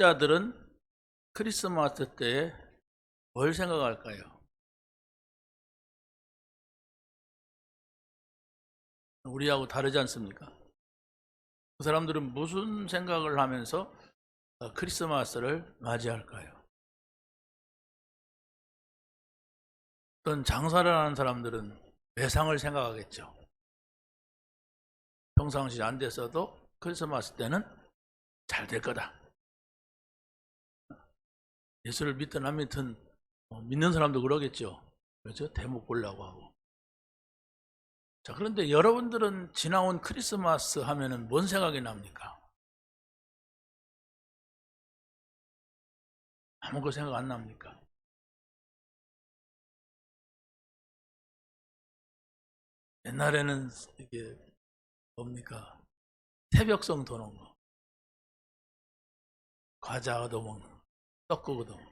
자들은 크리스마스 때에 뭘 생각할까요? 우리하고 다르지 않습니까? 그 사람들은 무슨 생각을 하면서 크리스마스를 맞이할까요? 어떤 장사를 하는 사람들은 매상을 생각하겠죠. 평상시 안 됐어도 크리스마스 때는 잘 될 거다. 예수를 믿든 안 믿든 믿는 사람도 그러겠죠. 그렇죠? 대목 보려고 하고. 자, 그런데 여러분들은 지나온 크리스마스 하면은 뭔 생각이 납니까? 아무것도 생각 안 납니까? 옛날에는 이게 뭡니까? 새벽송 도는 거, 과자 얻어먹는 거, 떡국 얻어먹는 거.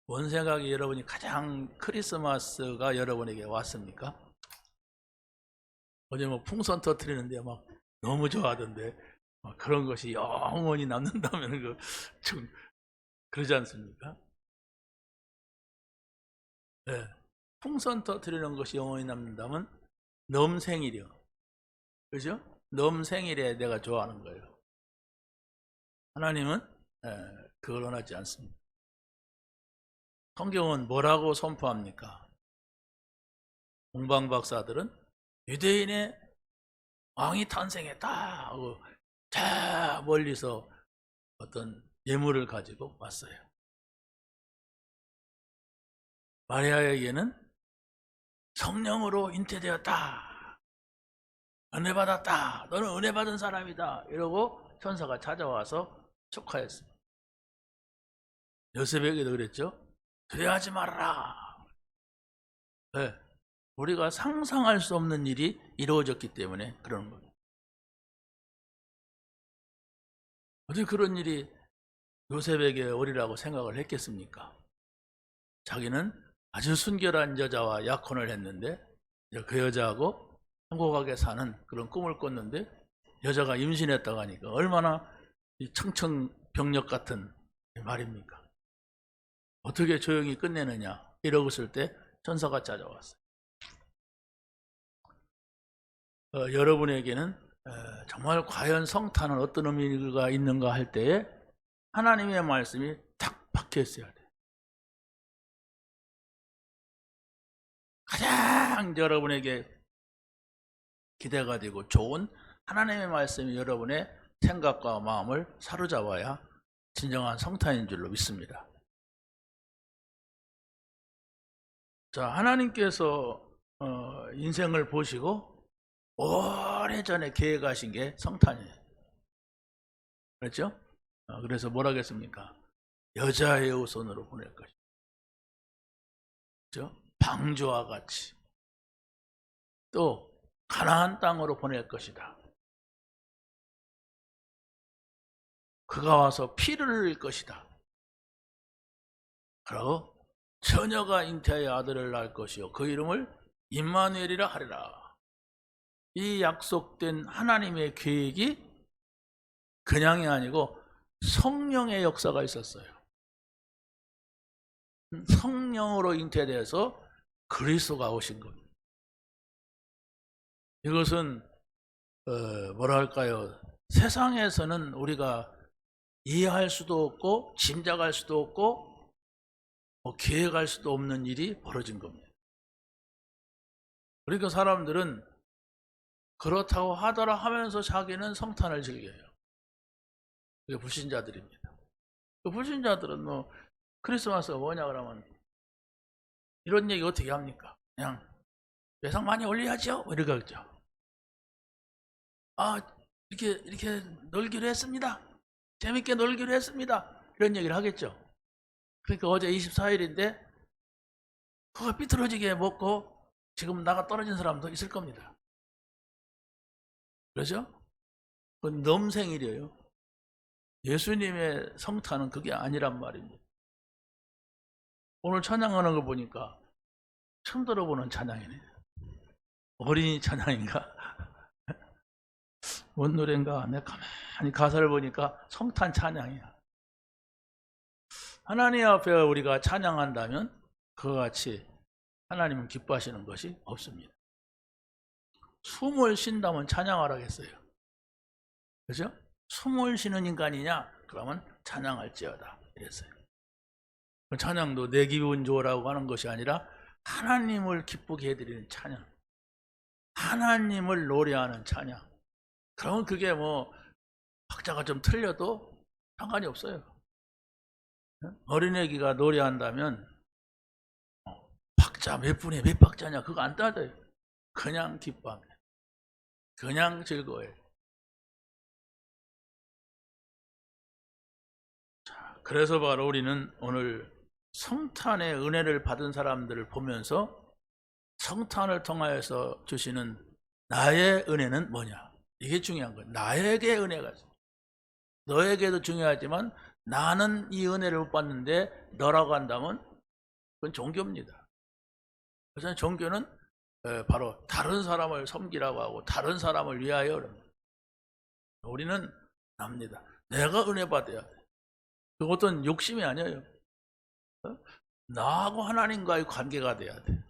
뭔 생각이 여러분이 가장 크리스마스가 여러분에게 왔습니까? 어제 뭐 풍선 터트리는데 막 너무 좋아하던데 그런 것이 영원히 남는다면 좀 그러지 않습니까? 네. 풍선 터트리는 것이 영원히 남는다면 넘 생일이요. 그죠? 넘 생일에 내가 좋아하는 거예요. 하나님은 그걸 원하지 않습니다. 성경은 뭐라고 선포합니까? 공방박사들은 유대인의 왕이 탄생했다 하고 저 멀리서 어떤 예물을 가지고 왔어요. 마리아에게는 성령으로 잉태되었다, 은혜 받았다, 너는 은혜 받은 사람이다 이러고 천사가 찾아와서 축하했습니다. 요셉에게도 그랬죠. 두려워하지 말아라. 네. 우리가 상상할 수 없는 일이 이루어졌기 때문에 그러는 거예요. 어떻게 그런 일이 요셉에게 오리라고 생각을 했겠습니까? 자기는 아주 순결한 여자와 약혼을 했는데 그 여자하고 행복하게 사는 그런 꿈을 꿨는데 여자가 임신했다고 하니까 얼마나 청청병력 같은 말입니까? 어떻게 조용히 끝내느냐 이러고 있을 때 천사가 찾아왔어요. 여러분에게는 정말 과연 성탄은 어떤 의미가 있는가 할 때에 하나님의 말씀이 탁 박혀 있어야 돼요. 가장 여러분에게 기대가 되고 좋은 하나님의 말씀이 여러분의 생각과 마음을 사로잡아야 진정한 성탄인 줄로 믿습니다. 자, 하나님께서 인생을 보시고 오래전에 계획하신 게 성탄이에요. 그렇죠? 그래서 뭐라 하겠습니까? 여자의 후손으로 보낼 것이죠. 그렇죠? 방주와 같이 또 가나안 땅으로 보낼 것이다. 그가 와서 피를 흘릴 것이다. 그리고 처녀가 잉태하여 아들을 낳을 것이요 그 이름을 임마누엘이라 하리라. 이 약속된 하나님의 계획이 그냥이 아니고 성령의 역사가 있었어요. 성령으로 잉태돼서 그리스도가 오신 겁니다. 이것은 뭐라 할까요? 세상에서는 우리가 이해할 수도 없고 짐작할 수도 없고 계획할 수도 없는 일이 벌어진 겁니다. 그러니까 사람들은 그렇다고 하더라 하면서 자기는 성탄을 즐겨요. 그게 불신자들입니다. 그 불신자들은 뭐 크리스마스가 뭐냐 그러면 이런 얘기 어떻게 합니까? 그냥 외상 많이 올려야죠. 이렇게 하죠. 이렇게 놀기로 했습니다. 재밌게 놀기로 했습니다. 이런 얘기를 하겠죠. 그러니까 어제 24일인데 그거 삐뚤어지게 먹고 지금 나가 떨어진 사람도 있을 겁니다. 그렇죠? 그건 넘생일이에요. 예수님의 성탄은 그게 아니란 말입니다. 오늘 찬양하는 거 보니까 처음 들어보는 찬양이네. 어린이 찬양인가? 뭔 노래인가? 내가 가만히 가사를 보니까 성탄 찬양이야. 하나님 앞에 우리가 찬양한다면 그와 같이 하나님은 기뻐하시는 것이 없습니다. 숨을 쉰다면 찬양하라겠어요. 그죠? 숨을 쉬는 인간이냐? 그러면 찬양할지어다 이랬어요. 찬양도 내 기분 좋으라고 하는 것이 아니라 하나님을 기쁘게 해드리는 찬양, 하나님을 노래하는 찬양. 그러면 그게 뭐 박자가 좀 틀려도 상관이 없어요. 어린애기가 노래한다면 박자 몇 분에 몇 박자냐 그거 안 따져요. 그냥 기뻐합니다. 그냥 즐거워요. 자, 그래서 바로 우리는 오늘 성탄의 은혜를 받은 사람들을 보면서 성탄을 통하여서 주시는 나의 은혜는 뭐냐? 이게 중요한 거예요. 나에게 은혜가 있어요. 너에게도 중요하지만 나는 이 은혜를 못 받는데 너라고 한다면 그건 종교입니다. 그래서 종교는 바로 다른 사람을 섬기라고 하고 다른 사람을 위하여 그럽니다. 우리는 납니다. 내가 은혜 받아야 돼. 그것은 욕심이 아니에요. 나하고 하나님과의 관계가 돼야 돼.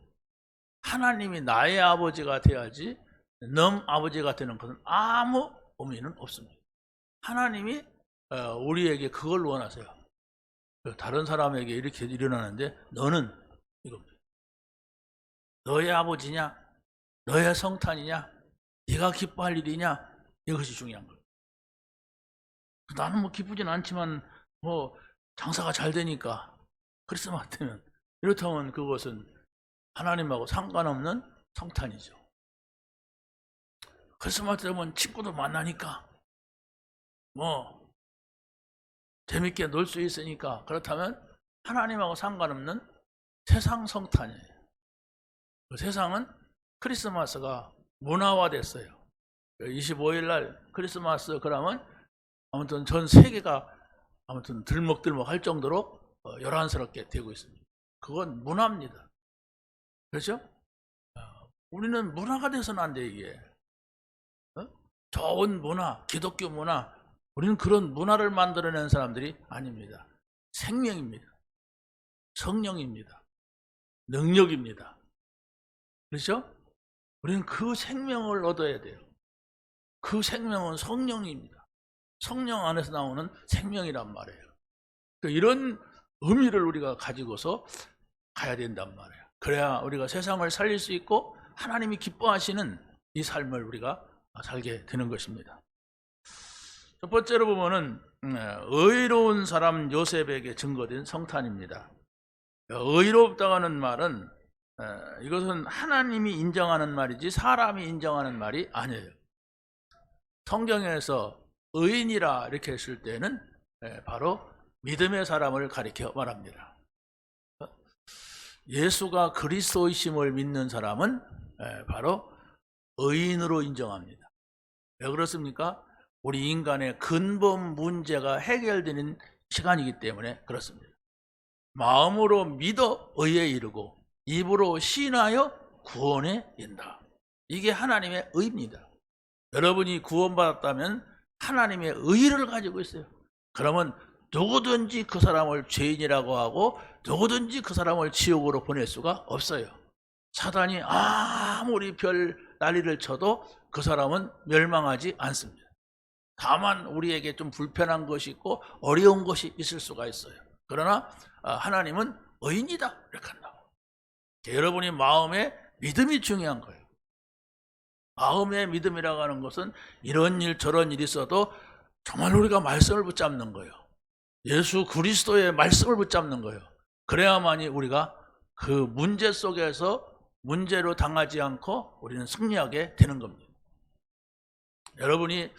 하나님이 나의 아버지가 돼야지 넌 아버지가 되는 것은 아무 의미는 없습니다. 하나님이 우리에게 그걸 원하세요. 다른 사람에게 이렇게 일어나는데 너는 이겁니다. 너의 아버지냐? 너의 성탄이냐? 네가 기뻐할 일이냐? 이것이 중요한 거예요. 나는 뭐 기쁘진 않지만 뭐 장사가 잘 되니까 크리스마스 때면 이렇다면 그것은 하나님하고 상관없는 성탄이죠. 크리스마스 되면 친구들 만나니까 뭐 재밌게 놀 수 있으니까 그렇다면 하나님하고 상관없는 세상 성탄이에요. 그 세상은 크리스마스가 문화화됐어요. 25일 날 크리스마스 그러면 아무튼 전 세계가 아무튼 들먹들먹 할 정도로 요란스럽게 되고 있습니다. 그건 문화입니다. 그렇죠? 우리는 문화가 돼서는 안 돼, 이게. 좋은 문화, 기독교 문화, 우리는 그런 문화를 만들어낸 사람들이 아닙니다. 생명입니다. 성령입니다. 능력입니다. 그렇죠? 우리는 그 생명을 얻어야 돼요. 그 생명은 성령입니다. 성령 안에서 나오는 생명이란 말이에요. 이런 의미를 우리가 가지고서 가야 된단 말이에요. 그래야 우리가 세상을 살릴 수 있고 하나님이 기뻐하시는 이 삶을 우리가 살게 되는 것입니다. 첫 번째로 보면은 의로운 사람 요셉에게 증거된 성탄입니다. 의롭다고 하는 말은 이것은 하나님이 인정하는 말이지 사람이 인정하는 말이 아니에요. 성경에서 의인이라 이렇게 했을 때는 바로 믿음의 사람을 가리켜 말합니다. 예수가 그리스도이심을 믿는 사람은 바로 의인으로 인정합니다. 왜 그렇습니까? 우리 인간의 근본 문제가 해결되는 시간이기 때문에 그렇습니다. 마음으로 믿어 의에 이르고 입으로 시인하여 구원에 이른다. 이게 하나님의 의입니다. 여러분이 구원받았다면 하나님의 의를 가지고 있어요. 그러면 누구든지 그 사람을 죄인이라고 하고 누구든지 그 사람을 지옥으로 보낼 수가 없어요. 사단이 아무리 별 난리를 쳐도 그 사람은 멸망하지 않습니다. 다만 우리에게 좀 불편한 것이 있고 어려운 것이 있을 수가 있어요. 그러나 하나님은 의인이다 이렇게 한다고. 여러분이 마음의 믿음이 중요한 거예요. 마음의 믿음이라고 하는 것은 이런 일 저런 일이 있어도 정말 우리가 말씀을 붙잡는 거예요. 예수 그리스도의 말씀을 붙잡는 거예요. 그래야만이 우리가 그 문제 속에서 문제로 당하지 않고 우리는 승리하게 되는 겁니다. 여러분이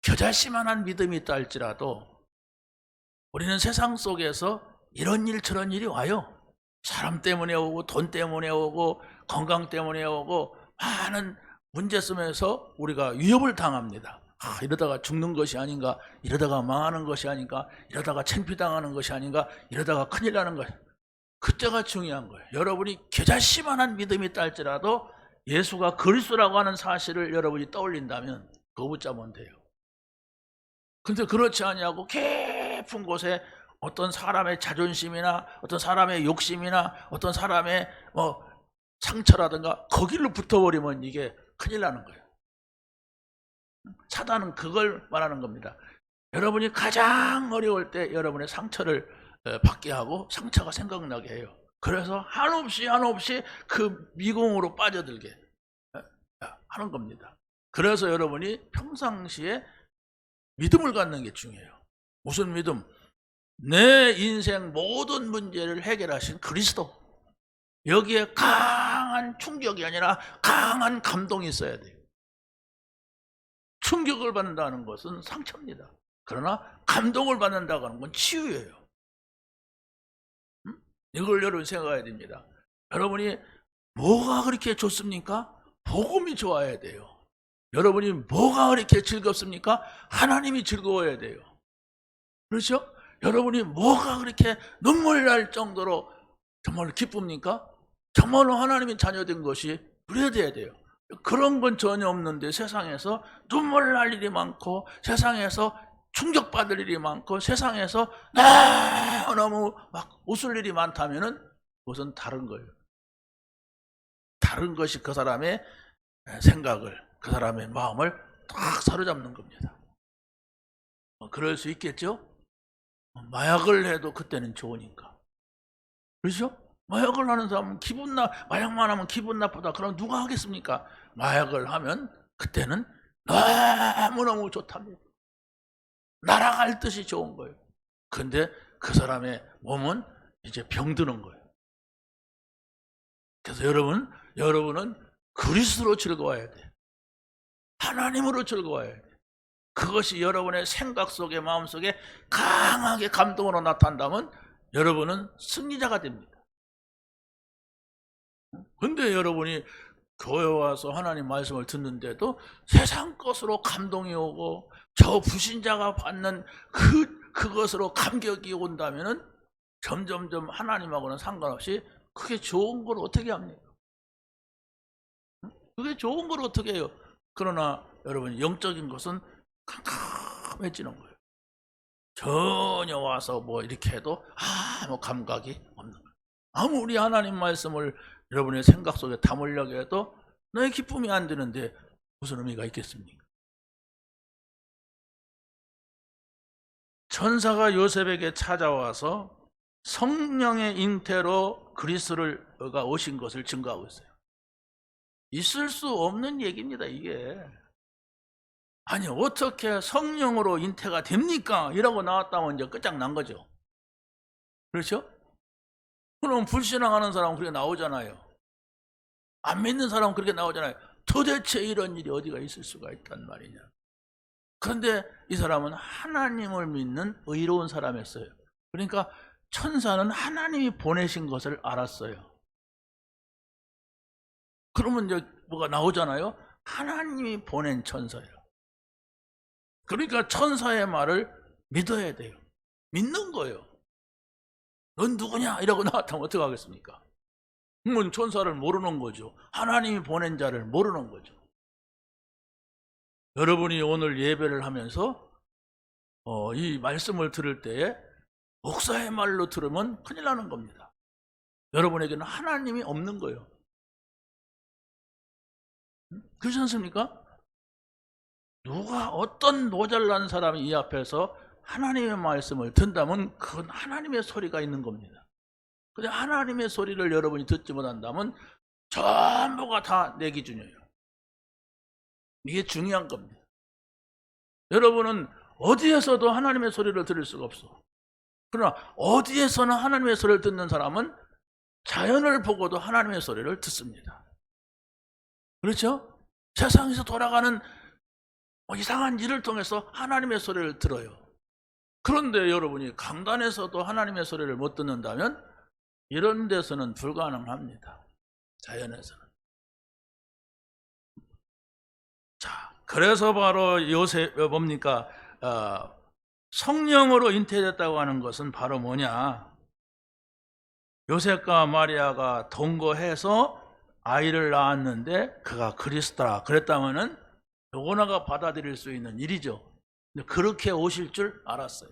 겨자씨만한 믿음이 있다 할지라도 우리는 세상 속에서 이런 일 저런 일이 와요. 사람 때문에 오고 돈 때문에 오고 건강 때문에 오고 많은 문제 속에서 우리가 위협을 당합니다. 이러다가 죽는 것이 아닌가, 이러다가 망하는 것이 아닌가, 이러다가 창피당하는 것이 아닌가, 이러다가 큰일 나는 것. 그때가 중요한 거예요. 여러분이 겨자씨만한 믿음이 있다 할지라도 예수가 그리스도라고 하는 사실을 여러분이 떠올린다면 그거 붙잡으면 돼요. 근데 그렇지 아니하고 깊은 곳에 어떤 사람의 자존심이나 어떤 사람의 욕심이나 어떤 사람의 상처라든가 거기로 붙어버리면 이게 큰일 나는 거예요. 사단은 그걸 말하는 겁니다. 여러분이 가장 어려울 때 여러분의 상처를 받게 하고 상처가 생각나게 해요. 그래서 한없이 그 미궁으로 빠져들게 하는 겁니다. 그래서 여러분이 평상시에 믿음을 갖는 게 중요해요. 무슨 믿음? 내 인생 모든 문제를 해결하신 그리스도. 여기에 강한 충격이 아니라 강한 감동이 있어야 돼요. 충격을 받는다는 것은 상처입니다. 그러나 감동을 받는다고 하는 건 치유예요. 이걸 여러분 생각해야 됩니다. 여러분이 뭐가 그렇게 좋습니까? 복음이 좋아야 돼요. 여러분이 뭐가 그렇게 즐겁습니까? 하나님이 즐거워야 돼요. 그렇죠? 여러분이 뭐가 그렇게 눈물 날 정도로 정말 기쁩니까? 정말로 하나님의 자녀된 것이 누려져야 돼요. 그런 건 전혀 없는데 세상에서 눈물 날 일이 많고 세상에서 충격받을 일이 많고 세상에서 너무 막 웃을 일이 많다면은 그것은 다른 거예요. 다른 것이 그 사람의 생각을, 그 사람의 마음을 딱 사로잡는 겁니다. 그럴 수 있겠죠? 마약을 해도 그때는 좋으니까. 그렇죠? 마약을 하는 사람은 마약만 하면 기분 나쁘다. 그럼 누가 하겠습니까? 마약을 하면 그때는 너무너무 좋답니다. 날아갈 듯이 좋은 거예요. 근데 그 사람의 몸은 이제 병드는 거예요. 그래서 여러분은 그리스도로 즐거워야 돼요. 하나님으로 즐거워야 돼요. 그것이 여러분의 생각 속에 마음 속에 강하게 감동으로 나타난다면 여러분은 승리자가 됩니다. 근데 여러분이 교회 와서 하나님 말씀을 듣는데도 세상 것으로 감동이 오고 저 불신자가 받는 그것으로 감격이 온다면은 점점점 하나님하고는 상관없이 그게 좋은 걸 어떻게 합니까? 그게 좋은 걸 어떻게 해요? 그러나 여러분 영적인 것은 캄캄해지는 거예요. 전혀 와서 뭐 이렇게 해도 아무 감각이 없는 거예요. 아무리 하나님 말씀을 여러분의 생각 속에 담으려고 해도 너의 기쁨이 안 드는데 무슨 의미가 있겠습니까? 천사가 요셉에게 찾아와서 성령의 잉태로 그리스도가 오신 것을 증거하고 있어요. 있을 수 없는 얘기입니다, 이게. 아니, 어떻게 성령으로 잉태가 됩니까? 이라고 나왔다면 이제 끝장난 거죠. 그렇죠? 그럼 불신앙하는 사람은 그렇게 나오잖아요. 안 믿는 사람은 그렇게 나오잖아요. 도대체 이런 일이 어디가 있을 수가 있단 말이냐. 그런데 이 사람은 하나님을 믿는 의로운 사람이었어요. 그러니까 천사는 하나님이 보내신 것을 알았어요. 그러면 이제 뭐가 나오잖아요. 하나님이 보낸 천사예요. 그러니까 천사의 말을 믿어야 돼요. 믿는 거예요. 넌 누구냐? 이라고 나왔다면 어떻게 하겠습니까? 그러면 천사를 모르는 거죠. 하나님이 보낸 자를 모르는 거죠. 여러분이 오늘 예배를 하면서 이 말씀을 들을 때에 목사의 말로 들으면 큰일 나는 겁니다. 여러분에게는 하나님이 없는 거예요. 그렇지 않습니까? 누가 어떤 모자란 사람이 이 앞에서 하나님의 말씀을 듣는다면 그건 하나님의 소리가 있는 겁니다. 근데 하나님의 소리를 여러분이 듣지 못한다면 전부가 다 내 기준이에요. 이게 중요한 겁니다. 여러분은 어디에서도 하나님의 소리를 들을 수가 없어. 그러나 어디에서나 하나님의 소리를 듣는 사람은 자연을 보고도 하나님의 소리를 듣습니다. 그렇죠? 세상에서 돌아가는 이상한 일을 통해서 하나님의 소리를 들어요. 그런데 여러분이 강단에서도 하나님의 소리를 못 듣는다면 이런 데서는 불가능합니다. 자연에서는. 자, 그래서 바로 요셉 뭡니까? 성령으로 잉태됐다고 하는 것은 바로 뭐냐? 요셉과 마리아가 동거해서 아이를 낳았는데 그가 그리스도라 그랬다면은 누구나가 받아들일 수 있는 일이죠. 근데 그렇게 오실 줄 알았어요.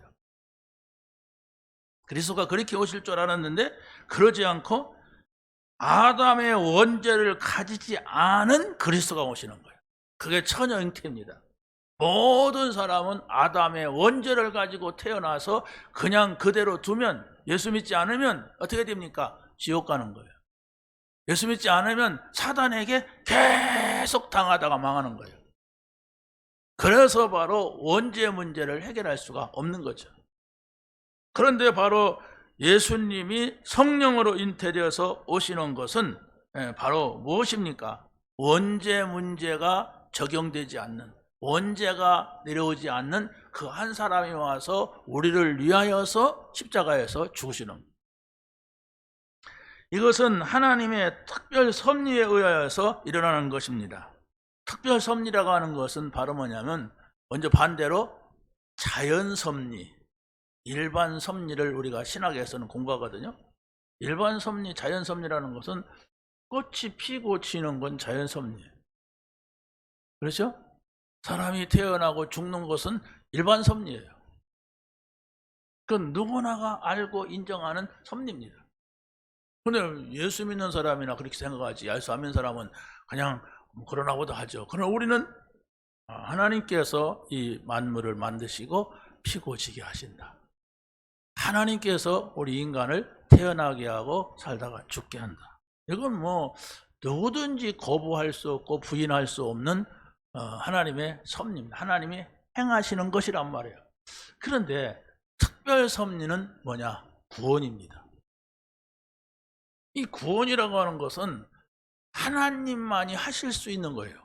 그리스도가 그렇게 오실 줄 알았는데 그러지 않고 아담의 원죄를 가지지 않은 그리스도가 오시는 거예요. 그게 처녀 잉태입니다. 모든 사람은 아담의 원죄를 가지고 태어나서 그냥 그대로 두면, 예수 믿지 않으면 어떻게 됩니까? 지옥 가는 거예요. 예수 믿지 않으면 사단에게 계속 당하다가 망하는 거예요. 그래서 바로 원죄 문제를 해결할 수가 없는 거죠. 그런데 바로 예수님이 성령으로 잉태되어서 오시는 것은 바로 무엇입니까? 원죄 문제가 적용되지 않는, 원죄가 내려오지 않는 그 한 사람이 와서 우리를 위하여서 십자가에서 죽으시는 겁니다. 이것은 하나님의 특별 섭리에 의하여서 일어나는 것입니다. 특별 섭리라고 하는 것은 바로 뭐냐면, 먼저 반대로 자연 섭리, 일반 섭리를 우리가 신학에서는 공부하거든요. 일반 섭리, 자연 섭리라는 것은 꽃이 피고 지는 건 자연 섭리예요. 그렇죠? 사람이 태어나고 죽는 것은 일반 섭리예요. 그건 누구나가 알고 인정하는 섭리입니다. 근데 예수 믿는 사람이나 그렇게 생각하지, 예수 안 믿는 사람은 그냥 그러나 보다 하죠. 그러나 우리는 하나님께서 이 만물을 만드시고 피고 지게 하신다. 하나님께서 우리 인간을 태어나게 하고 살다가 죽게 한다. 이건 뭐 누구든지 거부할 수 없고 부인할 수 없는 하나님의 섭리입니다. 하나님이 행하시는 것이란 말이에요. 그런데 특별 섭리는 뭐냐? 구원입니다. 이 구원이라고 하는 것은 하나님만이 하실 수 있는 거예요.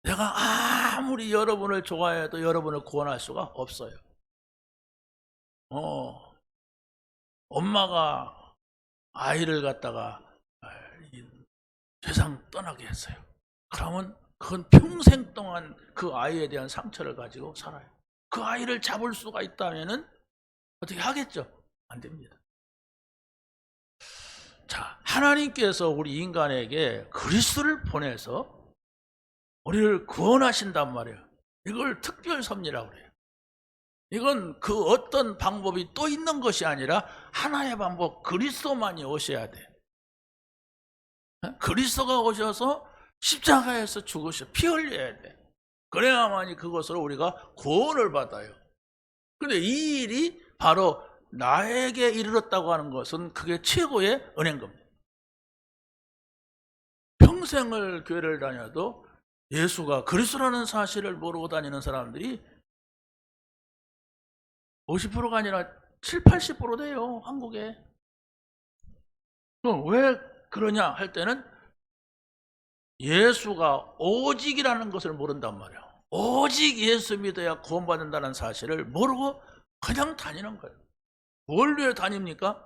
내가 아무리 여러분을 좋아해도 여러분을 구원할 수가 없어요. 엄마가 아이를 갖다가 세상 떠나게 했어요. 그러면 그건 평생 동안 그 아이에 대한 상처를 가지고 살아요. 그 아이를 잡을 수가 있다면은 어떻게 하겠죠? 안 됩니다. 자, 하나님께서 우리 인간에게 그리스도를 보내서 우리를 구원하신단 말이에요. 이걸 특별 섭리라고 그래요. 이건 그 어떤 방법이 또 있는 것이 아니라 하나의 방법, 그리스도만이 오셔야 돼. 그리스도가 오셔서 십자가에서 죽으셔 피 흘려야 돼. 그래야만이 그것으로 우리가 구원을 받아요. 그런데 이 일이 바로 나에게 이르렀다고 하는 것은 그게 최고의 은혜인 겁니다. 평생을 교회를 다녀도 예수가 그리스도라는 사실을 모르고 다니는 사람들이 50%가 아니라 7, 80% 돼요, 한국에. 왜 그러냐 할 때는 예수가 오직이라는 것을 모른단 말이에요. 오직 예수 믿어야 구원받는다는 사실을 모르고 그냥 다니는 거예요. 뭘 위해 다닙니까?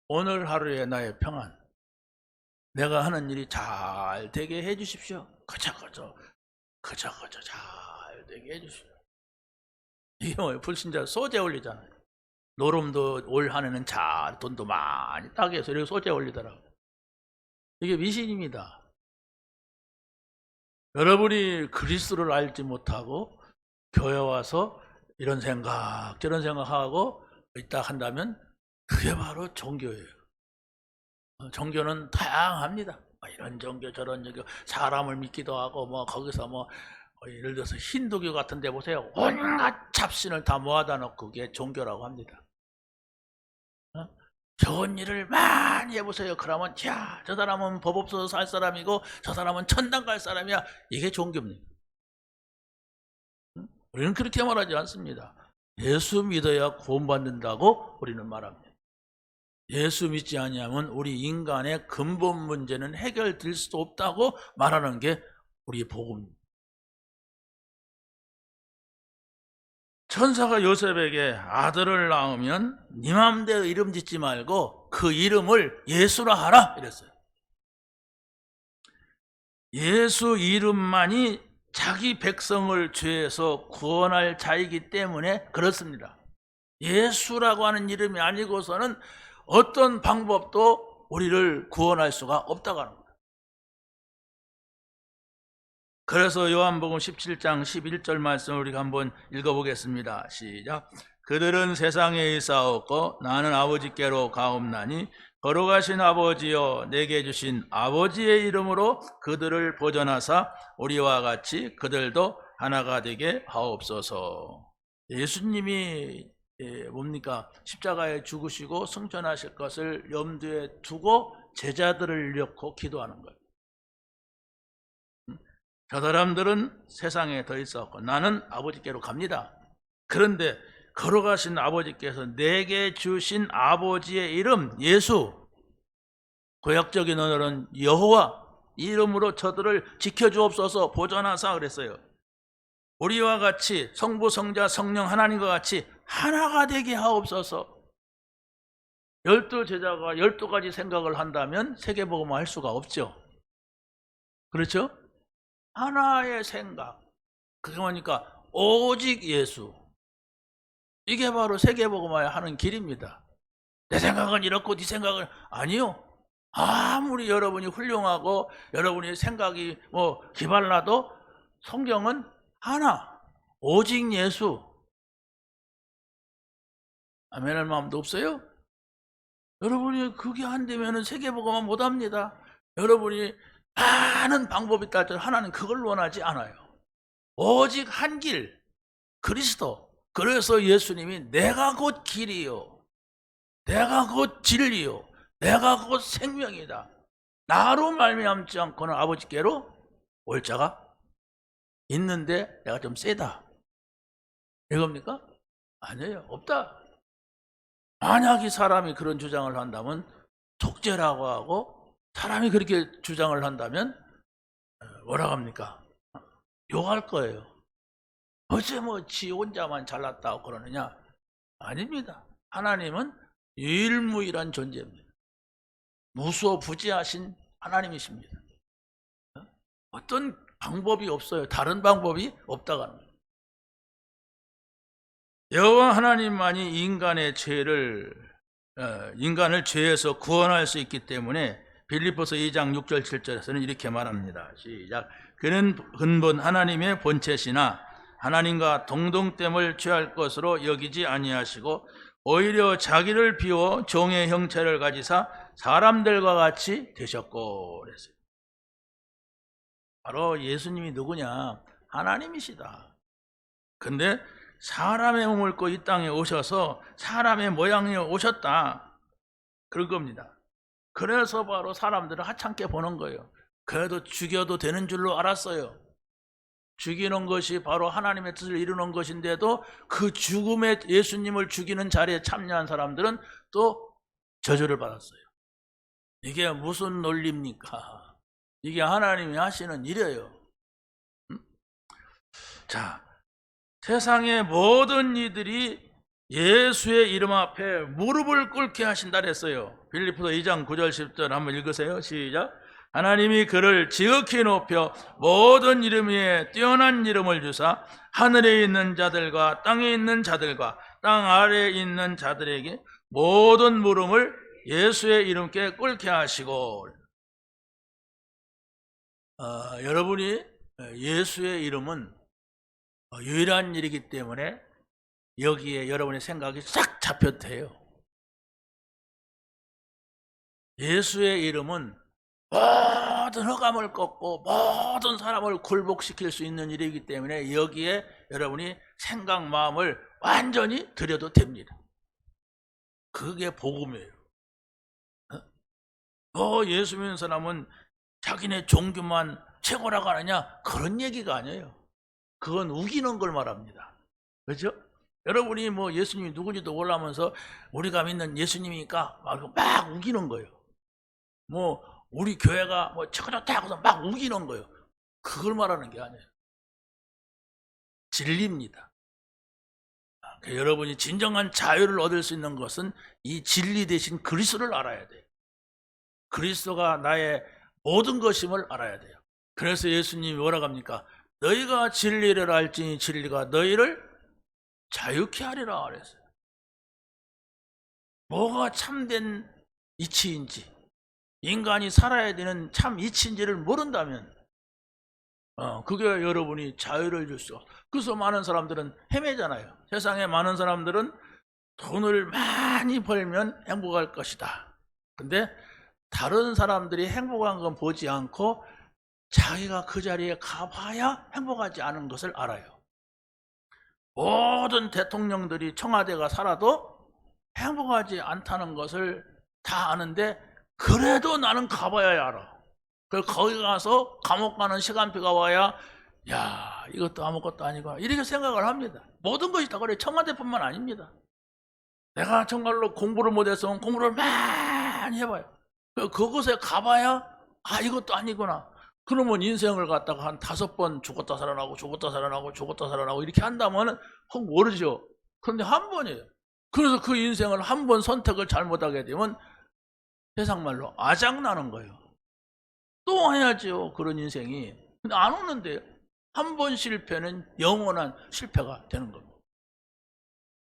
오늘 하루의 나의 평안, 내가 하는 일이 잘 되게 해 주십시오. 그저 잘 되게 해 주십시오. 이게 뭐예요? 불신자 소재 올리잖아요. 노름도 올 한해는 잘 돈도 많이 따게 해서 이렇게 소재 올리더라고요. 이게 미신입니다. 여러분이 그리스도를 알지 못하고 교회 와서 이런 생각 저런 생각하고 있다 한다면 그게 바로 종교예요. 종교는 다양합니다. 이런 종교 저런 종교, 사람을 믿기도 하고 거기서 예를 들어서 힌두교 같은 데 보세요. 온갖 잡신을 다 모아다 놓고 그게 종교라고 합니다. 좋은 일을 많이 해보세요. 그러면 저 사람은 법 없어서 살 사람이고 저 사람은 천당 갈 사람이야. 이게 종교입니다. 우리는 그렇게 말하지 않습니다. 예수 믿어야 구원받는다고 우리는 말합니다. 예수 믿지 아니하면 우리 인간의 근본 문제는 해결될 수 없다고 말하는 게 우리 복음입니다. 천사가 요셉에게 아들을 낳으면 네 맘대로 이름 짓지 말고 그 이름을 예수라 하라 이랬어요. 예수 이름만이 자기 백성을 죄에서 구원할 자이기 때문에 그렇습니다. 예수라고 하는 이름이 아니고서는 어떤 방법도 우리를 구원할 수가 없다고 하는 거예요. 그래서 요한복음 17장 11절 말씀을 우리가 한번 읽어보겠습니다. 시작. 그들은 세상에 있사옵고 나는 아버지께로 가옵나니 거룩하신 아버지여 내게 주신 아버지의 이름으로 그들을 보존하사 우리와 같이 그들도 하나가 되게 하옵소서. 예수님이 뭡니까? 십자가에 죽으시고 승천하실 것을 염두에 두고 제자들을 놓고 기도하는 거예요. 저 사람들은 세상에 더 있었고 나는 아버지께로 갑니다. 그런데 걸어가신 아버지께서 내게 주신 아버지의 이름 예수, 구약적인 언어는 여호와 이름으로 저들을 지켜주옵소서 보존하사 그랬어요. 우리와 같이 성부 성자 성령 하나님과 같이 하나가 되게 하옵소서. 12제자가 12가지 생각을 한다면 세계복음화 할 수가 없죠. 그렇죠? 하나의 생각. 그게 뭐니까 오직 예수. 이게 바로 세계복음화 하는 길입니다. 내 생각은 이렇고 네 생각은 아니요. 아무리 여러분이 훌륭하고 여러분의 생각이 기발나도 성경은 하나, 오직 예수. 아멘할 마음도 없어요? 여러분이 그게 안 되면 세계복음화 못합니다. 여러분이 많은 방법이 있다 할지라도 하나는 그걸 원하지 않아요. 오직 한 길, 그리스도. 그래서 예수님이 내가 곧 길이요, 내가 곧 진리요, 내가 곧 생명이다. 나로 말미암지 않고는 아버지께로 올 자가 있는데 내가 좀 세다. 이겁니까? 아니에요. 없다. 만약 이 사람이 그런 주장을 한다면 속죄라고 하고, 사람이 그렇게 주장을 한다면 뭐라고 합니까? 욕할 거예요. 어째 지 혼자만 잘났다고 그러느냐? 아닙니다. 하나님은 유일무이한 존재입니다. 무소부지하신 하나님이십니다. 어떤 방법이 없어요. 다른 방법이 없다고 하는 거예요. 여호와 하나님만이 인간을 죄에서 구원할 수 있기 때문에 빌립보서 2장 6절 7절에서는 이렇게 말합니다. 시작. 그는 근본 하나님의 본체시나 하나님과 동등됨을 취할 것으로 여기지 아니하시고 오히려 자기를 비워 종의 형체를 가지사 사람들과 같이 되셨고 그랬어요. 바로 예수님이 누구냐? 하나님이시다. 근데 사람의 몸을 입고 이 땅에 오셔서 사람의 모양에 오셨다. 그런 겁니다. 그래서 바로 사람들을 하찮게 보는 거예요. 그래도 죽여도 되는 줄로 알았어요. 죽이는 것이 바로 하나님의 뜻을 이루는 것인데도 그 죽음에 예수님을 죽이는 자리에 참여한 사람들은 또 저주를 받았어요. 이게 무슨 논리입니까? 이게 하나님이 하시는 일이에요. 자, 세상의 모든 이들이 예수의 이름 앞에 무릎을 꿇게 하신다 그랬어요. 빌립보서 2장 9절 10절 한번 읽으세요. 시작. 하나님이 그를 지극히 높여 모든 이름 위에 뛰어난 이름을 주사 하늘에 있는 자들과 땅에 있는 자들과 땅 아래에 있는 자들에게 모든 물음을 예수의 이름께 꿇게 하시고. 여러분이 예수의 이름은 유일한 일이기 때문에 여기에 여러분의 생각이 싹 잡혔대요. 예수의 이름은 모든 흑암을 꺾고 모든 사람을 굴복시킬 수 있는 일이기 때문에 여기에 여러분이 생각, 마음을 완전히 들여도 됩니다. 그게 복음이에요. 예수 믿는 사람은 자기네 종교만 최고라고 하느냐? 그런 얘기가 아니에요. 그건 우기는 걸 말합니다. 그렇죠? 여러분이 예수님이 누군지도 몰라면서 우리가 믿는 예수님이니까 막 우기는 거예요. 우리 교회가 최고다 하고서 막 우기는 거예요. 그걸 말하는 게 아니에요. 진리입니다. 여러분이 진정한 자유를 얻을 수 있는 것은 이 진리 대신 그리스도를 알아야 돼요. 그리스도가 나의 모든 것임을 알아야 돼요. 그래서 예수님이 뭐라고 합니까? 너희가 진리를 알지니 진리가 너희를 자유케 하리라 그랬어요. 뭐가 참된 이치인지, 인간이 살아야 되는 참 이치인지를 모른다면 그게 여러분이 자유를 줄 수. 그래서 많은 사람들은 헤매잖아요. 세상에 많은 사람들은 돈을 많이 벌면 행복할 것이다. 근데 다른 사람들이 행복한 건 보지 않고 자기가 그 자리에 가봐야 행복하지 않은 것을 알아요. 모든 대통령들이 청와대가 살아도 행복하지 않다는 것을 다 아는데 그래도 나는 가봐야 알아. 그래서 거기 가서 감옥 가는 시간표가 와야 야 이것도 아무것도 아니고 이렇게 생각을 합니다. 모든 것이 다 그래. 청와대뿐만 아닙니다. 내가 정말로 공부를 못했으면 공부를 많이 해봐요. 그곳에 가봐야 아 이것도 아니구나. 그러면 인생을 갖다가 한 5번 죽었다 살아나고 죽었다 살아나고 죽었다 살아나고 이렇게 한다면 혹 모르죠. 그런데 한 번이에요. 그래서 그 인생을 한 번 선택을 잘못하게 되면 세상 말로 아작나는 거예요. 또 해야지요. 그런 인생이. 근데 안 오는데요. 한 번 실패는 영원한 실패가 되는 겁니다.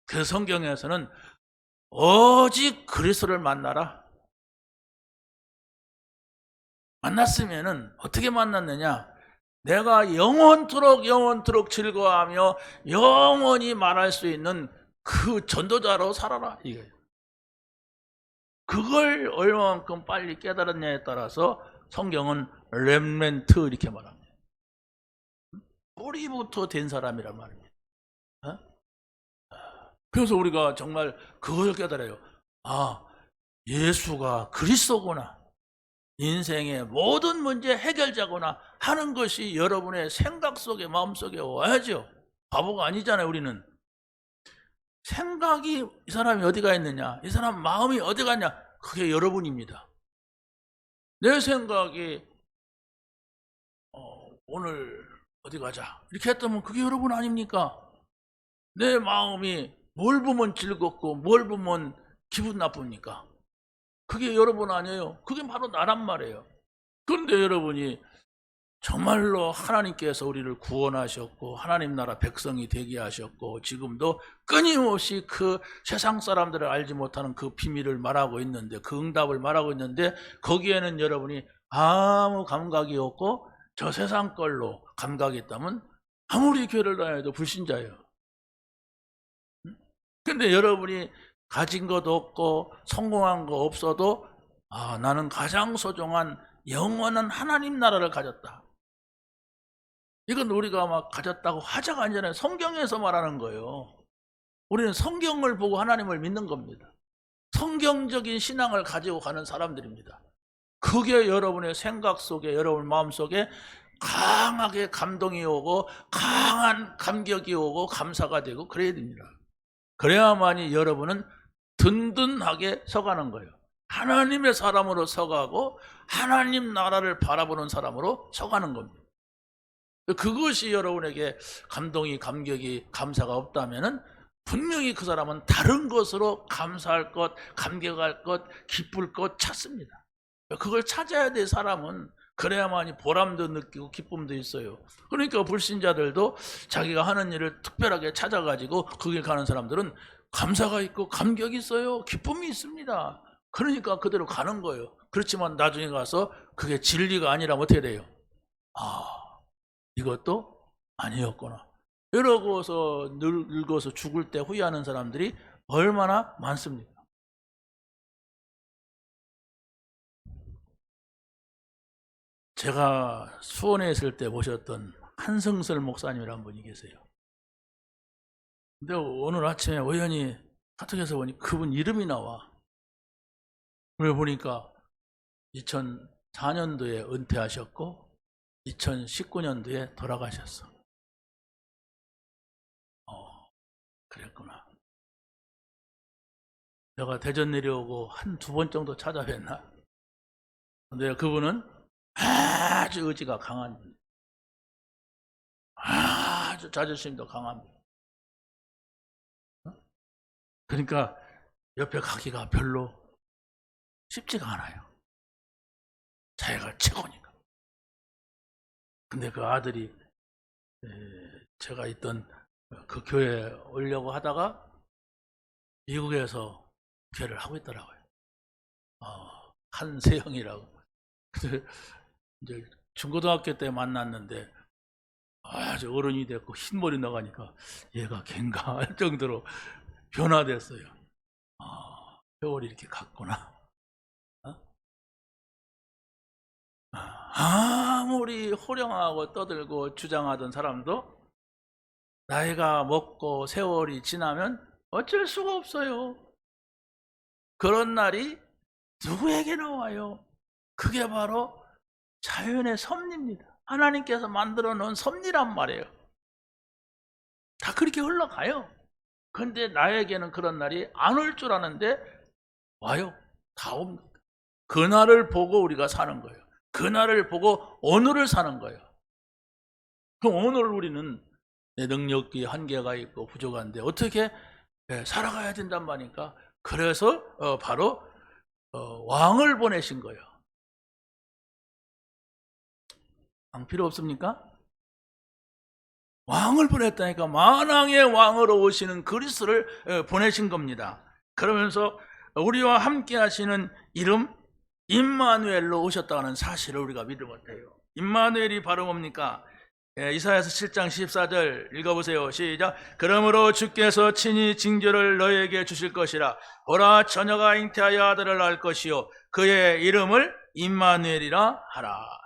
그 성경에서는 오직 그리스도를 만나라. 만났으면은 어떻게 만났느냐? 내가 영원토록 즐거워하며 영원히 말할 수 있는 그 전도자로 살아라 이거예요. 그걸 얼마만큼 빨리 깨달았냐에 따라서 성경은 렘넌트 이렇게 말합니다. 뿌리부터 된 사람이란 말입니다. 그래서 우리가 정말 그걸 깨달아요. 아, 예수가 그리스도구나. 인생의 모든 문제 해결자구나 하는 것이 여러분의 생각 속에 마음 속에 와야죠. 바보가 아니잖아요. 우리는. 생각이 이 사람이 어디가 있느냐, 이 사람 마음이 어디 갔냐, 그게 여러분입니다. 내 생각이 오늘 어디 가자 이렇게 했다면 그게 여러분 아닙니까? 내 마음이 뭘 보면 즐겁고 뭘 보면 기분 나쁩니까? 그게 여러분 아니에요. 그게 바로 나란 말이에요. 그런데 여러분이 정말로 하나님께서 우리를 구원하셨고 하나님 나라 백성이 되게 하셨고 지금도 끊임없이 그 세상 사람들을 알지 못하는 그 비밀을 말하고 있는데 그 응답을 말하고 있는데 거기에는 여러분이 아무 감각이 없고 저 세상 걸로 감각이 있다면 아무리 교회를 다녀도 불신자예요. 근데 여러분이 가진 것도 없고 성공한 거 없어도 아, 나는 가장 소중한 영원한 하나님 나라를 가졌다. 이건 우리가 막 가졌다고 하자가 아니잖아요. 성경에서 말하는 거예요. 우리는 성경을 보고 하나님을 믿는 겁니다. 성경적인 신앙을 가지고 가는 사람들입니다. 그게 여러분의 생각 속에 여러분 마음 속에 강하게 감동이 오고 강한 감격이 오고 감사가 되고 그래야 됩니다. 그래야만이 여러분은 든든하게 서가는 거예요. 하나님의 사람으로 서가고 하나님 나라를 바라보는 사람으로 서가는 겁니다. 그것이 여러분에게 감동이 감격이 감사가 없다면 분명히 그 사람은 다른 것으로 감사할 것 감격할 것 기쁠 것 찾습니다. 그걸 찾아야 될 사람은 그래야만이 보람도 느끼고 기쁨도 있어요. 그러니까 불신자들도 자기가 하는 일을 특별하게 찾아가지고 거길 가는 사람들은 감사가 있고 감격이 있어요. 기쁨이 있습니다. 그러니까 그대로 가는 거예요. 그렇지만 나중에 가서 그게 진리가 아니라면 어떻게 돼요? 아, 이것도 아니었구나. 이러고서 늙어서 죽을 때 후회하는 사람들이 얼마나 많습니까? 제가 수원에 있을 때 모셨던 한승설 목사님이라는 분이 계세요. 근데 오늘 아침에 우연히 카톡에서 보니 그분 이름이 나와. 그걸 보니까 2004년도에 은퇴하셨고 2019년도에 돌아가셨어. 그랬구나. 내가 대전 내려오고 한두 번 정도 찾아뵀나? 근데 그분은 아주 의지가 강한 분. 아주 자존심도 강합니다. 그러니까 옆에 가기가 별로 쉽지가 않아요. 자기가 최고니까. 근데 그 아들이 제가 있던 그 교회에 오려고 하다가 미국에서 교회를 하고 있더라고요. 한세형이라고. 그래서 이제 중고등학교 때 만났는데 아주 어른이 됐고 흰머리 나가니까 얘가 걘가 할 정도로 변화됐어요. 세월이 이렇게 갔구나. 아무리 호령하고 떠들고 주장하던 사람도 나이가 먹고 세월이 지나면 어쩔 수가 없어요. 그런 날이 누구에게나 와요. 그게 바로 자연의 섭리입니다. 하나님께서 만들어 놓은 섭리란 말이에요. 다 그렇게 흘러가요. 그런데 나에게는 그런 날이 안 올 줄 아는데 와요. 다 옵니다. 그날을 보고 우리가 사는 거예요. 그날을 보고 오늘을 사는 거예요. 그럼 오늘 우리는 내 능력이 한계가 있고 부족한데 어떻게 살아가야 된단 말이니까. 그래서 바로 왕을 보내신 거예요. 왕 필요 없습니까? 왕을 보냈다니까. 만왕의 왕으로 오시는 그리스도를 보내신 겁니다. 그러면서 우리와 함께 하시는 이름 임마누엘로 오셨다는 사실을 우리가 믿으면 돼요. 임마누엘이 바로 뭡니까? 이사야서 7장 14절 읽어보세요. 시작. 그러므로 주께서 친히 징조를 너에게 주실 것이라. 보라, 처녀가 잉태하여 아들을 낳을 것이요 그의 이름을 임마누엘이라 하라.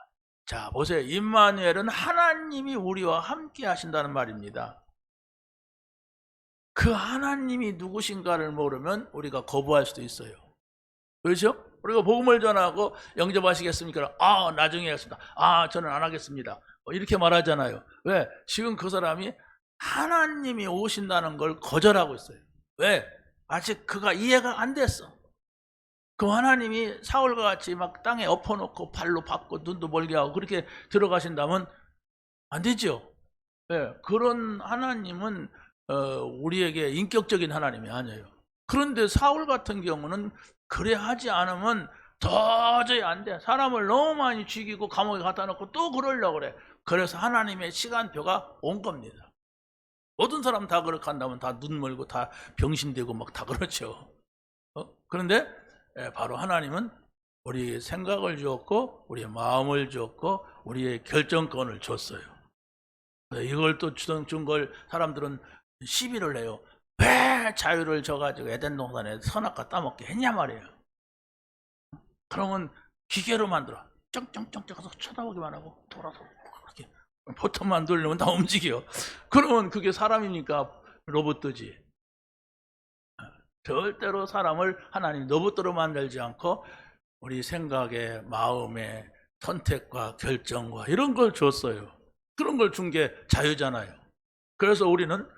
자, 보세요. 임마누엘은 하나님이 우리와 함께 하신다는 말입니다. 그 하나님이 누구신가를 모르면 우리가 거부할 수도 있어요. 그렇죠? 우리가 복음을 전하고 영접하시겠습니까? 나중에 하겠습니다. 저는 안 하겠습니다. 이렇게 말하잖아요. 왜? 지금 그 사람이 하나님이 오신다는 걸 거절하고 있어요. 왜? 아직 그가 이해가 안 됐어. 그 하나님이 사울과 같이 막 땅에 엎어놓고 발로 밟고 눈도 멀게 하고 그렇게 들어가신다면 안 되죠. 네, 그런 하나님은 우리에게 인격적인 하나님이 아니에요. 그런데 사울 같은 경우는 그래 하지 않으면 도저히 안 돼. 사람을 너무 많이 죽이고 감옥에 갖다 놓고 또 그러려고 그래. 그래서 하나님의 시간표가 온 겁니다. 모든 사람 다 그렇게 한다면 다 눈 멀고 다 병신되고 막 다 그렇죠. 그런데 바로 하나님은 우리의 생각을 주었고 우리의 마음을 주었고 우리의 결정권을 줬어요. 이걸 또 준 걸 사람들은 시비를 해요. 왜 자유를 줘가지고 에덴 동산에 선악과 따먹게 했냐 말이에요. 그러면 기계로 만들어. 쩡쩡쩡쩡 가서 쳐다보기만 하고 돌아서 이렇게 버튼만 돌리면 다 움직여. 그러면 그게 사람이니까 로봇이지. 절대로 사람을 하나님 로봇으로 만들지 않고 우리 생각에, 마음에, 선택과 결정과 이런 걸 줬어요. 그런 걸 준 게 자유잖아요. 그래서 우리는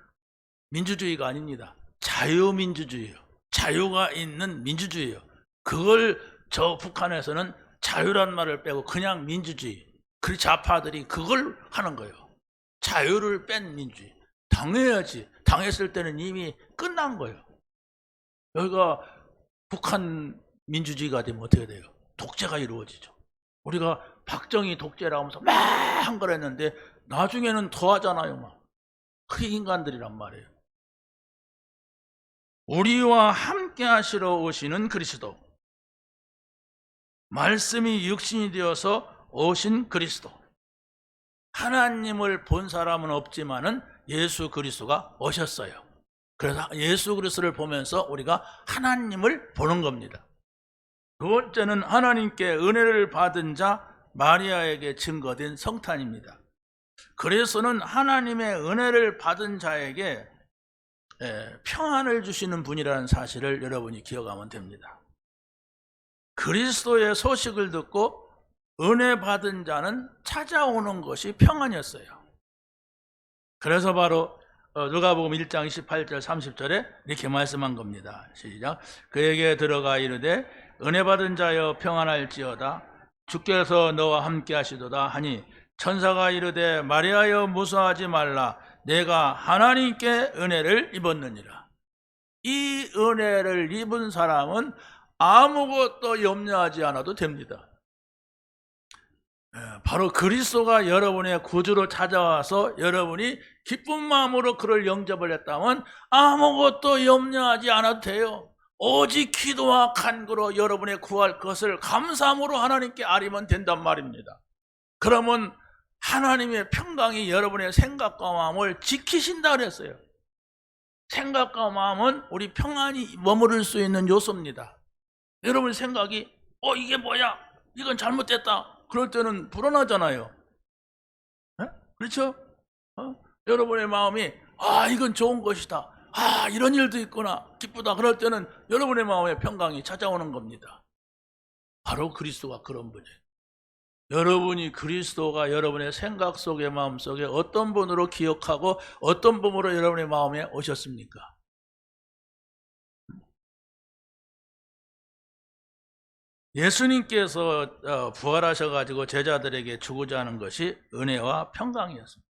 민주주의가 아닙니다. 자유민주주의예요. 자유가 있는 민주주의예요. 그걸 저 북한에서는 자유란 말을 빼고 그냥 민주주의. 그 좌파들이 그걸 하는 거예요. 자유를 뺀 민주주의. 당해야지. 당했을 때는 이미 끝난 거예요. 여기가 북한 민주주의가 되면 어떻게 돼요? 독재가 이루어지죠. 우리가 박정희 독재라고 하면서 막 한 거랬는데 나중에는 더 하잖아요. 막. 그게 인간들이란 말이에요. 우리와 함께 하시러 오시는 그리스도. 말씀이 육신이 되어서 오신 그리스도. 하나님을 본 사람은 없지만은 예수 그리스도가 오셨어요. 그래서 예수 그리스도를 보면서 우리가 하나님을 보는 겁니다. 두 번째는 하나님께 은혜를 받은 자 마리아에게 증거된 성탄입니다. 그래서는 하나님의 은혜를 받은 자에게 평안을 주시는 분이라는 사실을 여러분이 기억하면 됩니다. 그리스도의 소식을 듣고 은혜 받은 자는 찾아오는 것이 평안이었어요. 그래서 바로 누가복음 1장 28절 30절에 이렇게 말씀한 겁니다. 시작. 그에게 들어가 이르되 은혜 받은 자여 평안할지어다. 주께서 너와 함께 하시도다 하니 천사가 이르되 마리아여 무서워하지 말라. 내가 하나님께 은혜를 입었느니라. 이 은혜를 입은 사람은 아무것도 염려하지 않아도 됩니다. 바로 그리스도가 여러분의 구주로 찾아와서 여러분이 기쁜 마음으로 그를 영접을 했다면 아무것도 염려하지 않아도 돼요. 오직 기도와 간구로 여러분의 구할 것을 감사함으로 하나님께 아뢰면 된단 말입니다. 그러면 하나님의 평강이 여러분의 생각과 마음을 지키신다 그랬어요. 생각과 마음은 우리 평안이 머무를 수 있는 요소입니다. 여러분 생각이 이게 뭐야? 이건 잘못됐다. 그럴 때는 불안하잖아요. 그렇죠? 여러분의 마음이 이건 좋은 것이다. 이런 일도 있구나. 기쁘다. 그럴 때는 여러분의 마음에 평강이 찾아오는 겁니다. 바로 그리스도가 그런 분이에요. 여러분이 그리스도가 여러분의 생각 속에 마음 속에 어떤 분으로 기억하고 어떤 분으로 여러분의 마음에 오셨습니까? 예수님께서 부활하셔가지고 제자들에게 주고자 하는 것이 은혜와 평강이었습니다.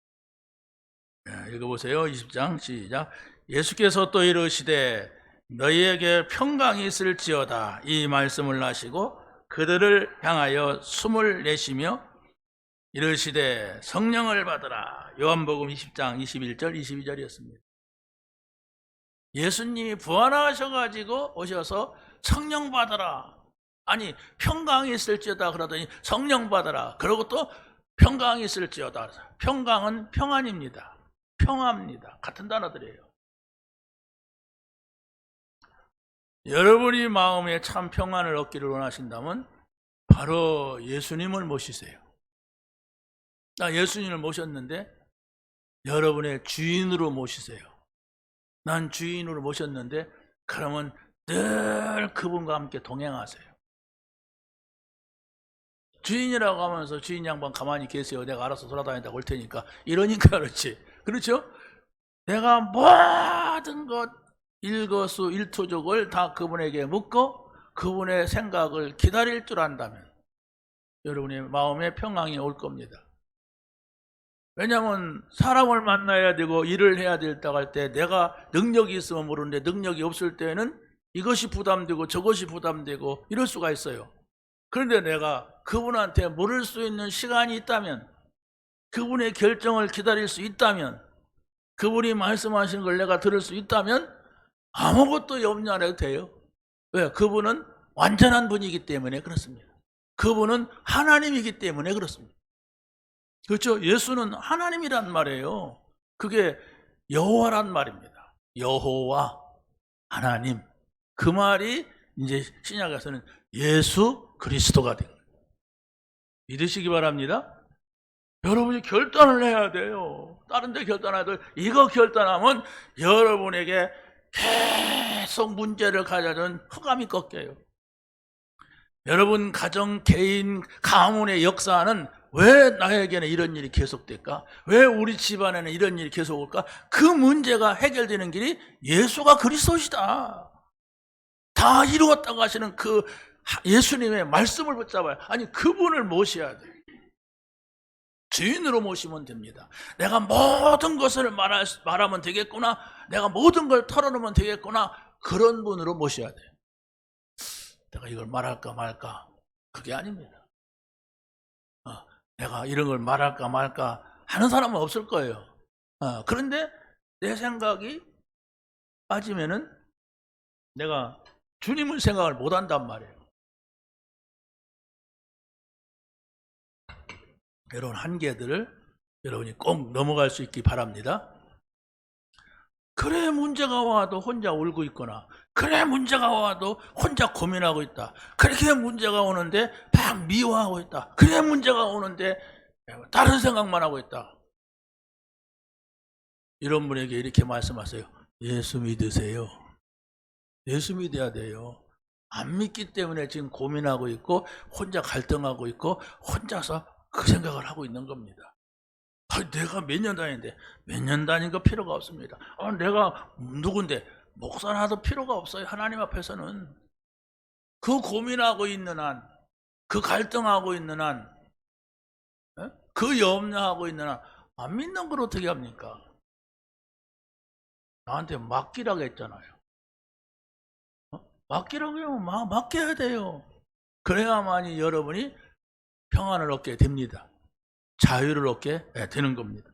읽어보세요. 20장 시작. 예수께서 또 이르시되 너희에게 평강이 있을지어다. 이 말씀을 하시고 그들을 향하여 숨을 내쉬며 이르시되 성령을 받으라. 요한복음 20장 21절 22절이었습니다. 예수님이 부활하셔가지고 오셔서 성령 받으라. 아니 평강이 있을지어다 그러더니 성령 받으라. 그리고 또 평강이 있을지어다. 평강은 평안입니다. 평화입니다. 같은 단어들이에요. 여러분이 마음에 참 평안을 얻기를 원하신다면 바로 예수님을 모시세요. 나 예수님을 모셨는데 여러분의 주인으로 모시세요. 난 주인으로 모셨는데 그러면 늘 그분과 함께 동행하세요. 주인이라고 하면서 주인 양반 가만히 계세요. 내가 알아서 돌아다니다가 올 테니까. 이러니까 그렇지. 그렇죠? 내가 모든 것 일거수일투족을 다 그분에게 묻고 그분의 생각을 기다릴 줄 안다면 여러분의 마음에 평강이 올 겁니다. 왜냐하면 사람을 만나야 되고 일을 해야 된다고 할 때 내가 능력이 있으면 모르는데 능력이 없을 때는 이것이 부담되고 저것이 부담되고 이럴 수가 있어요. 그런데 내가 그분한테 물을 수 있는 시간이 있다면, 그분의 결정을 기다릴 수 있다면, 그분이 말씀하시는 걸 내가 들을 수 있다면 아무것도 염려 안 해도 돼요. 왜? 그분은 완전한 분이기 때문에 그렇습니다. 그분은 하나님이기 때문에 그렇습니다. 그렇죠? 예수는 하나님이란 말이에요. 그게 여호와란 말입니다. 여호와, 하나님. 그 말이 이제 신약에서는 예수 그리스도가 된 거예요. 믿으시기 바랍니다. 여러분이 결단을 해야 돼요. 다른 데 결단해도 이거 결단하면 여러분에게 계속 문제를 가져다주는 흑암이 꺾여요. 여러분 가정, 개인, 가문의 역사는 왜 나에게는 이런 일이 계속될까? 왜 우리 집안에는 이런 일이 계속 올까? 그 문제가 해결되는 길이 예수가 그리스도시다. 다 이루었다고 하시는 그 예수님의 말씀을 붙잡아요. 아니 그분을 모셔야 돼요. 주인으로 모시면 됩니다. 내가 모든 것을 말하면 되겠구나. 내가 모든 걸 털어놓으면 되겠구나. 그런 분으로 모셔야 돼요. 내가 이걸 말할까 말까. 그게 아닙니다. 내가 이런 걸 말할까 말까 하는 사람은 없을 거예요. 그런데 내 생각이 빠지면은 내가 주님을 생각을 못 한단 말이에요. 이런 한계들을 여러분이 꼭 넘어갈 수 있기 바랍니다. 그래 문제가 와도 혼자 울고 있거나, 그래 문제가 와도 혼자 고민하고 있다. 그렇게 문제가 오는데 막 미워하고 있다. 그래 문제가 오는데 다른 생각만 하고 있다. 이런 분에게 이렇게 말씀하세요. 예수 믿으세요. 예수 믿어야 돼요. 안 믿기 때문에 지금 고민하고 있고 혼자 갈등하고 있고 혼자서 그 생각을 하고 있는 겁니다. 내가 몇 년 다니는데 몇 년 다닌 거 필요가 없습니다. 내가 누군데 목사라도 필요가 없어요. 하나님 앞에서는. 그 고민하고 있는 한, 그 갈등하고 있는 한, 그 염려하고 있는 한 안 믿는 걸 어떻게 합니까? 나한테 맡기라고 했잖아요. 맡기라고 하면 맡겨야 돼요. 그래야만이 여러분이 평안을 얻게 됩니다. 자유를 얻게 되는 겁니다.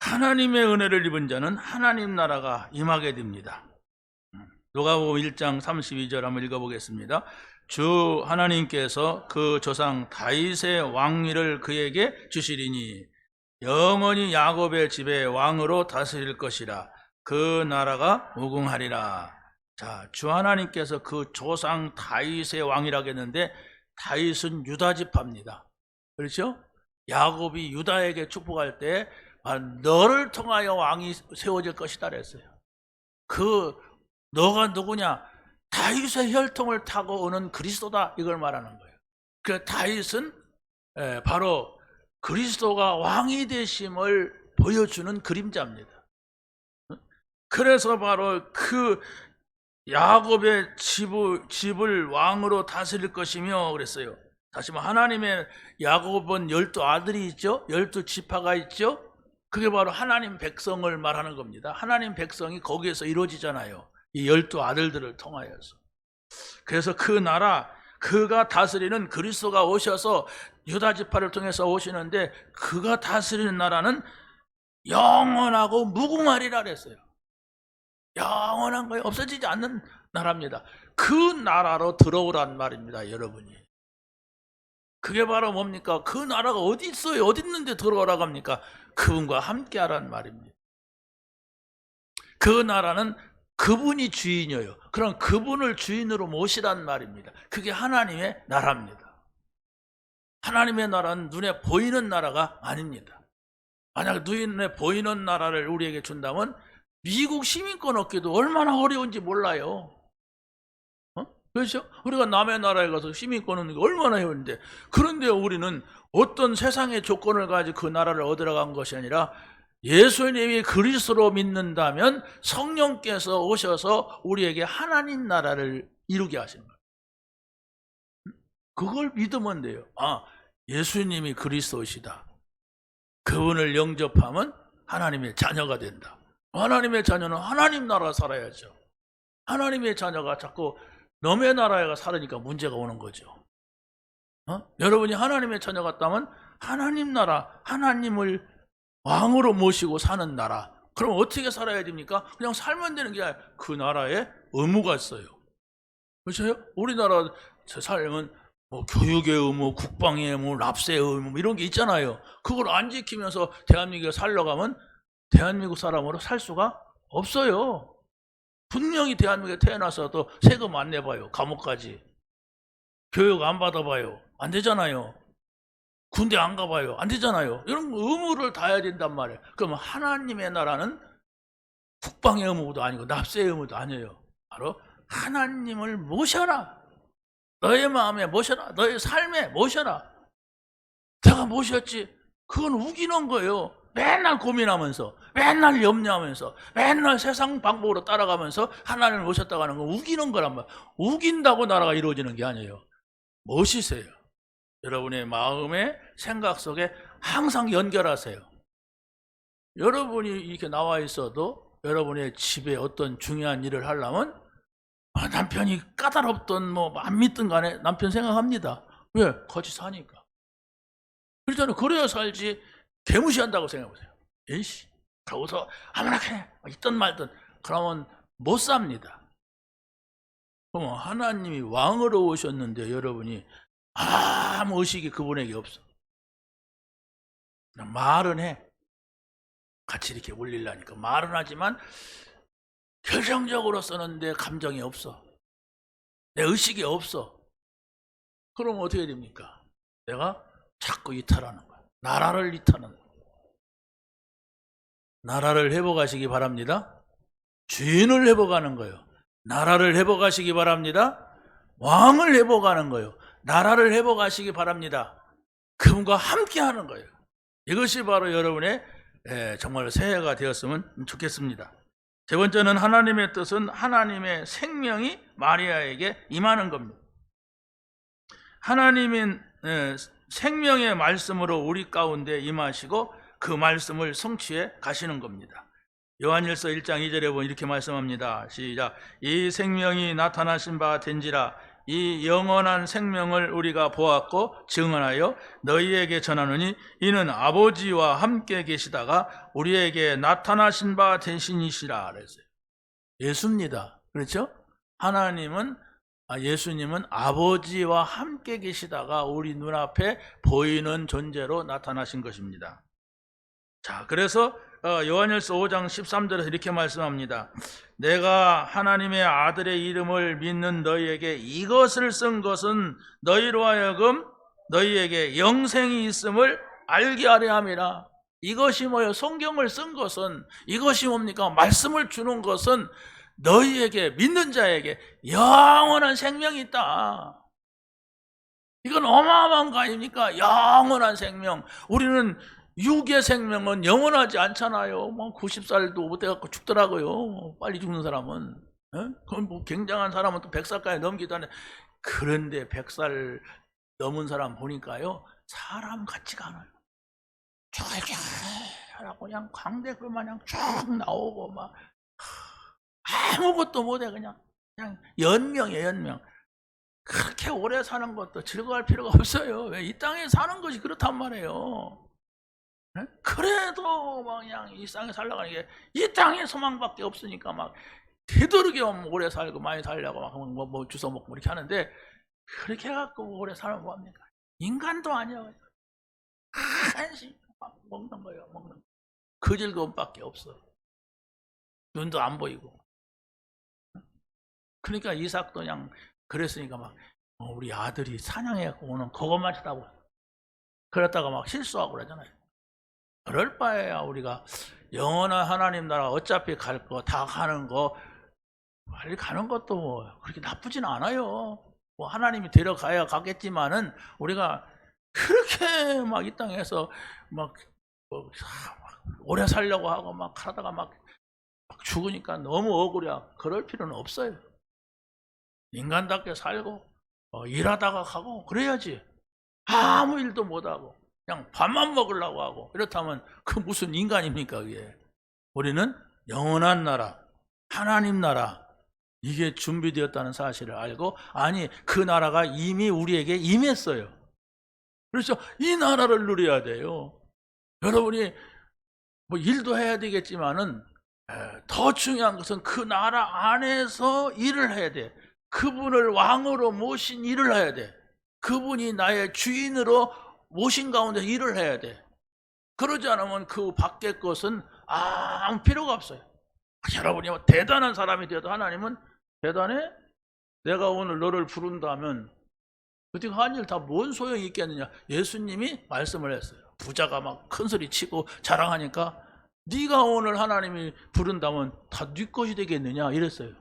하나님의 은혜를 입은 자는 하나님 나라가 임하게 됩니다. 누가복음 1장 32절 한번 읽어보겠습니다. 주 하나님께서 그 조상 다윗의 왕위를 그에게 주시리니 영원히 야곱의 집에 왕으로 다스릴 것이라. 그 나라가 무궁하리라. 자, 주 하나님께서 그 조상 다윗의 왕이라고 했는데 다윗은 유다 지파입니다. 그렇죠? 야곱이 유다에게 축복할 때 너를 통하여 왕이 세워질 것이다 그랬어요. 그 너가 누구냐? 다윗의 혈통을 타고 오는 그리스도다, 이걸 말하는 거예요. 그 다윗은 바로 그리스도가 왕이 되심을 보여주는 그림자입니다. 그래서 바로 그 야곱의 집을 왕으로 다스릴 것이며 그랬어요. 다시 말해 하나님의 야곱은 12아들이 있죠. 12지파가 있죠. 그게 바로 하나님 백성을 말하는 겁니다. 하나님 백성이 거기에서 이루어지잖아요. 이 12아들들을 통하여서. 그래서 그 나라, 그가 다스리는 그리스도가 오셔서 유다 지파를 통해서 오시는데 그가 다스리는 나라는 영원하고 무궁하리라 그랬어요. 영원한 거예요. 없어지지 않는 나라입니다. 그 나라로 들어오란 말입니다, 여러분이. 그게 바로 뭡니까? 그 나라가 어디 있어요? 어디 있는데 들어오라고 합니까? 그분과 함께 하란 말입니다. 그 나라는 그분이 주인이에요. 그럼 그분을 주인으로 모시란 말입니다. 그게 하나님의 나라입니다. 하나님의 나라는 눈에 보이는 나라가 아닙니다. 만약 눈에 보이는 나라를 우리에게 준다면 미국 시민권 얻기도 얼마나 어려운지 몰라요. 그렇죠? 우리가 남의 나라에 가서 시민권 얻는 게 얼마나 어려운데, 그런데 우리는 어떤 세상의 조건을 가지고 그 나라를 얻으러 간 것이 아니라 예수님이 그리스도로 믿는다면 성령께서 오셔서 우리에게 하나님 나라를 이루게 하시는 거예요. 그걸 믿으면 돼요. 아, 예수님이 그리스도시다. 그분을 영접하면 하나님의 자녀가 된다. 하나님의 자녀는 하나님 나라 살아야죠. 하나님의 자녀가 자꾸 너의 나라에 살으니까 문제가 오는 거죠. 여러분이 하나님의 자녀 같다면 하나님 나라, 하나님을 왕으로 모시고 사는 나라. 그럼 어떻게 살아야 됩니까? 그냥 살면 되는 게 아니라 그 나라에 의무가 있어요. 그렇죠? 우리나라 삶은 뭐 교육의 의무, 국방의 의무, 납세의 의무 이런 게 있잖아요. 그걸 안 지키면서 대한민국에 살러 가면 대한민국 사람으로 살 수가 없어요. 분명히 대한민국에 태어나서도 세금 안 내봐요. 감옥까지. 교육 안 받아봐요. 안 되잖아요. 군대 안 가봐요. 안 되잖아요. 이런 의무를 다해야 된단 말이에요. 그러면 하나님의 나라는 국방의 의무도 아니고 납세의 의무도 아니에요. 바로 하나님을 모셔라. 너의 마음에 모셔라. 너의 삶에 모셔라. 내가 모셨지. 그건 우기는 거예요. 맨날 고민하면서, 맨날 염려하면서, 맨날 세상 방법으로 따라가면서 하나님을 모셨다고 하는 건 우기는 거란 말이에요. 우긴다고 나라가 이루어지는 게 아니에요. 모시세요. 여러분의 마음의 생각 속에 항상 연결하세요. 여러분이 이렇게 나와 있어도 여러분의 집에 어떤 중요한 일을 하려면 남편이 까다롭든 뭐 안 믿든 간에 남편 생각합니다. 왜? 같이 사니까. 그렇잖아요. 그래야 살지 개무시한다고 생각해보세요. 에이씨, 그러고서 아무나 해 있든 말든 그러면 못 삽니다. 그럼 하나님이 왕으로 오셨는데 여러분이 아무 의식이 그분에게 없어. 그냥 말은 해. 같이 이렇게 올리려니까 말은 하지만 결정적으로 쓰는데 감정이 없어. 내 의식이 없어. 그럼 어떻게 됩니까? 내가 자꾸 이탈하는 거야. 나라를 이탈하는 거야. 나라를 회복하시기 바랍니다. 주인을 회복하는 거예요. 나라를 회복하시기 바랍니다. 왕을 회복하는 거예요. 나라를 회복하시기 바랍니다. 그분과 함께 하는 거예요. 이것이 바로 여러분의 정말 새해가 되었으면 좋겠습니다. 세 번째는 하나님의 뜻은 하나님의 생명이 마리아에게 임하는 겁니다. 하나님의 생명의 말씀으로 우리 가운데 임하시고 그 말씀을 성취해 가시는 겁니다. 요한일서 1장 2절에 보면 이렇게 말씀합니다. 시작. 이 생명이 나타나신 바 된지라. 이 영원한 생명을 우리가 보았고 증언하여 너희에게 전하노니 이는 아버지와 함께 계시다가 우리에게 나타나신 바 되시니시라 그랬어요. 예수입니다. 그렇죠? 하나님은 예수님은 아버지와 함께 계시다가 우리 눈앞에 보이는 존재로 나타나신 것입니다. 자, 그래서 요한일서 5장 13절에서 이렇게 말씀합니다. 내가 하나님의 아들의 이름을 믿는 너희에게 이것을 쓴 것은 너희로 하여금 너희에게 영생이 있음을 알게 하려 함이라. 이것이 뭐예요? 성경을 쓴 것은, 이것이 뭡니까? 말씀을 주는 것은 너희에게, 믿는 자에게 영원한 생명이 있다. 이건 어마어마한 거 아닙니까? 영원한 생명. 우리는 육의 생명은 영원하지 않잖아요. 뭐 90살도 못 돼갖고 죽더라고요. 빨리 죽는 사람은. 그건 뭐 굉장한 사람은 또 100살까지 넘기도 하네. 그런데 100살 넘은 사람 보니까요, 사람 같지가 않아요. 쫄쫄하고 그냥 광대뼈 마냥 쭉 나오고 막 아무것도 못해. 그냥 연명이에요, 연명. 그렇게 오래 사는 것도 즐거워할 필요가 없어요. 왜? 이 땅에 사는 것이 그렇단 말이에요. 그래도 막 그냥 이 땅에 살려고 하는 게, 이 땅에 소망밖에 없으니까 막 되도록이면 오래 살고 많이 살려고 막 뭐 주워 먹고 이렇게 하는데, 그렇게 해갖고 오래 살면 뭐합니까? 인간도 아니야. 한식 막 먹는 거예요, 먹는 거. 그 즐거움밖에 없어. 눈도 안 보이고. 그러니까 이삭도 그냥 그랬으니까 막 우리 아들이 사냥해갖고 오는 그것만 치다고 그랬다가 막 실수하고 그러잖아요. 그럴 바에야 우리가 영원한 하나님 나라 어차피 갈 거 다 가는 거 빨리 가는 것도 뭐 그렇게 나쁘진 않아요. 뭐 하나님이 데려가야 가겠지만은 우리가 그렇게 막 이 땅에서 막 오래 살려고 하고 막 하다가 막 죽으니까 너무 억울해. 그럴 필요는 없어요. 인간답게 살고 일하다가 가고 그래야지. 아무 일도 못하고 그냥 밥만 먹으려고 하고 이렇다면 그 무슨 인간입니까 그게. 우리는 영원한 나라, 하나님 나라, 이게 준비되었다는 사실을 알고, 아니 그 나라가 이미 우리에게 임했어요. 그래서 이 나라를 누려야 돼요. 여러분이 뭐 일도 해야 되겠지만은 더 중요한 것은 그 나라 안에서 일을 해야 돼. 그분을 왕으로 모신 일을 해야 돼. 그분이 나의 주인으로 모신 가운데 일을 해야 돼. 그러지 않으면 그 밖의 것은 아무 필요가 없어요. 여러분이 대단한 사람이 되어도 하나님은 대단해? 내가 오늘 너를 부른다면 그때 한 일 다 뭔 소용이 있겠느냐. 예수님이 말씀을 했어요. 부자가 막 큰 소리 치고 자랑하니까 네가 오늘 하나님이 부른다면 다 네 것이 되겠느냐 이랬어요.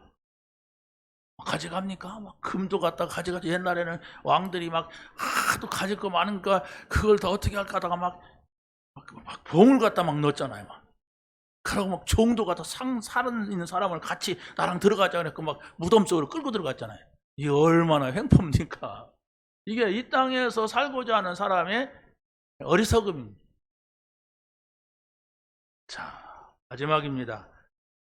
가져갑니까? 막 금도 갖다 가져가지. 옛날에는 왕들이 막 하도 가질 거 많으니까 그걸 다 어떻게 할까 하다가 막 봉을 갖다 막 넣었잖아요. 막. 그러고 막 종도 갖다 살은 있는 사람을 같이 나랑 들어가자 그랬고 막 무덤 속으로 끌고 들어갔잖아요. 이게 얼마나 횡포입니까? 이게 이 땅에서 살고자 하는 사람의 어리석음입니다. 자, 마지막입니다.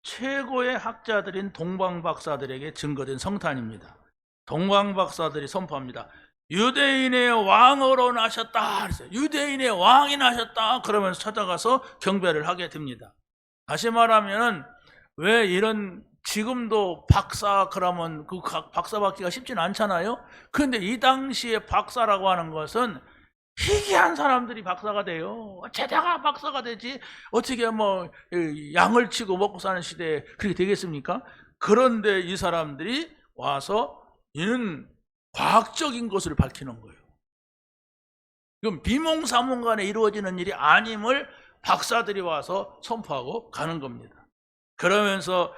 최고의 학자들인 동방박사들에게 증거된 성탄입니다. 동방박사들이 선포합니다. 유대인의 왕으로 나셨다 그랬어요. 유대인의 왕이 나셨다 그러면서 찾아가서 경배를 하게 됩니다. 다시 말하면 왜 이런, 지금도 박사 그러면 그 박사 받기가 쉽지는 않잖아요. 그런데 이 당시에 박사라고 하는 것은 희귀한 사람들이 박사가 돼요. 제자가 박사가 되지 어떻게 뭐 양을 치고 먹고 사는 시대에 그렇게 되겠습니까? 그런데 이 사람들이 와서 이는 과학적인 것을 밝히는 거예요. 그럼 비몽사몽간에 이루어지는 일이 아님을 박사들이 와서 선포하고 가는 겁니다. 그러면서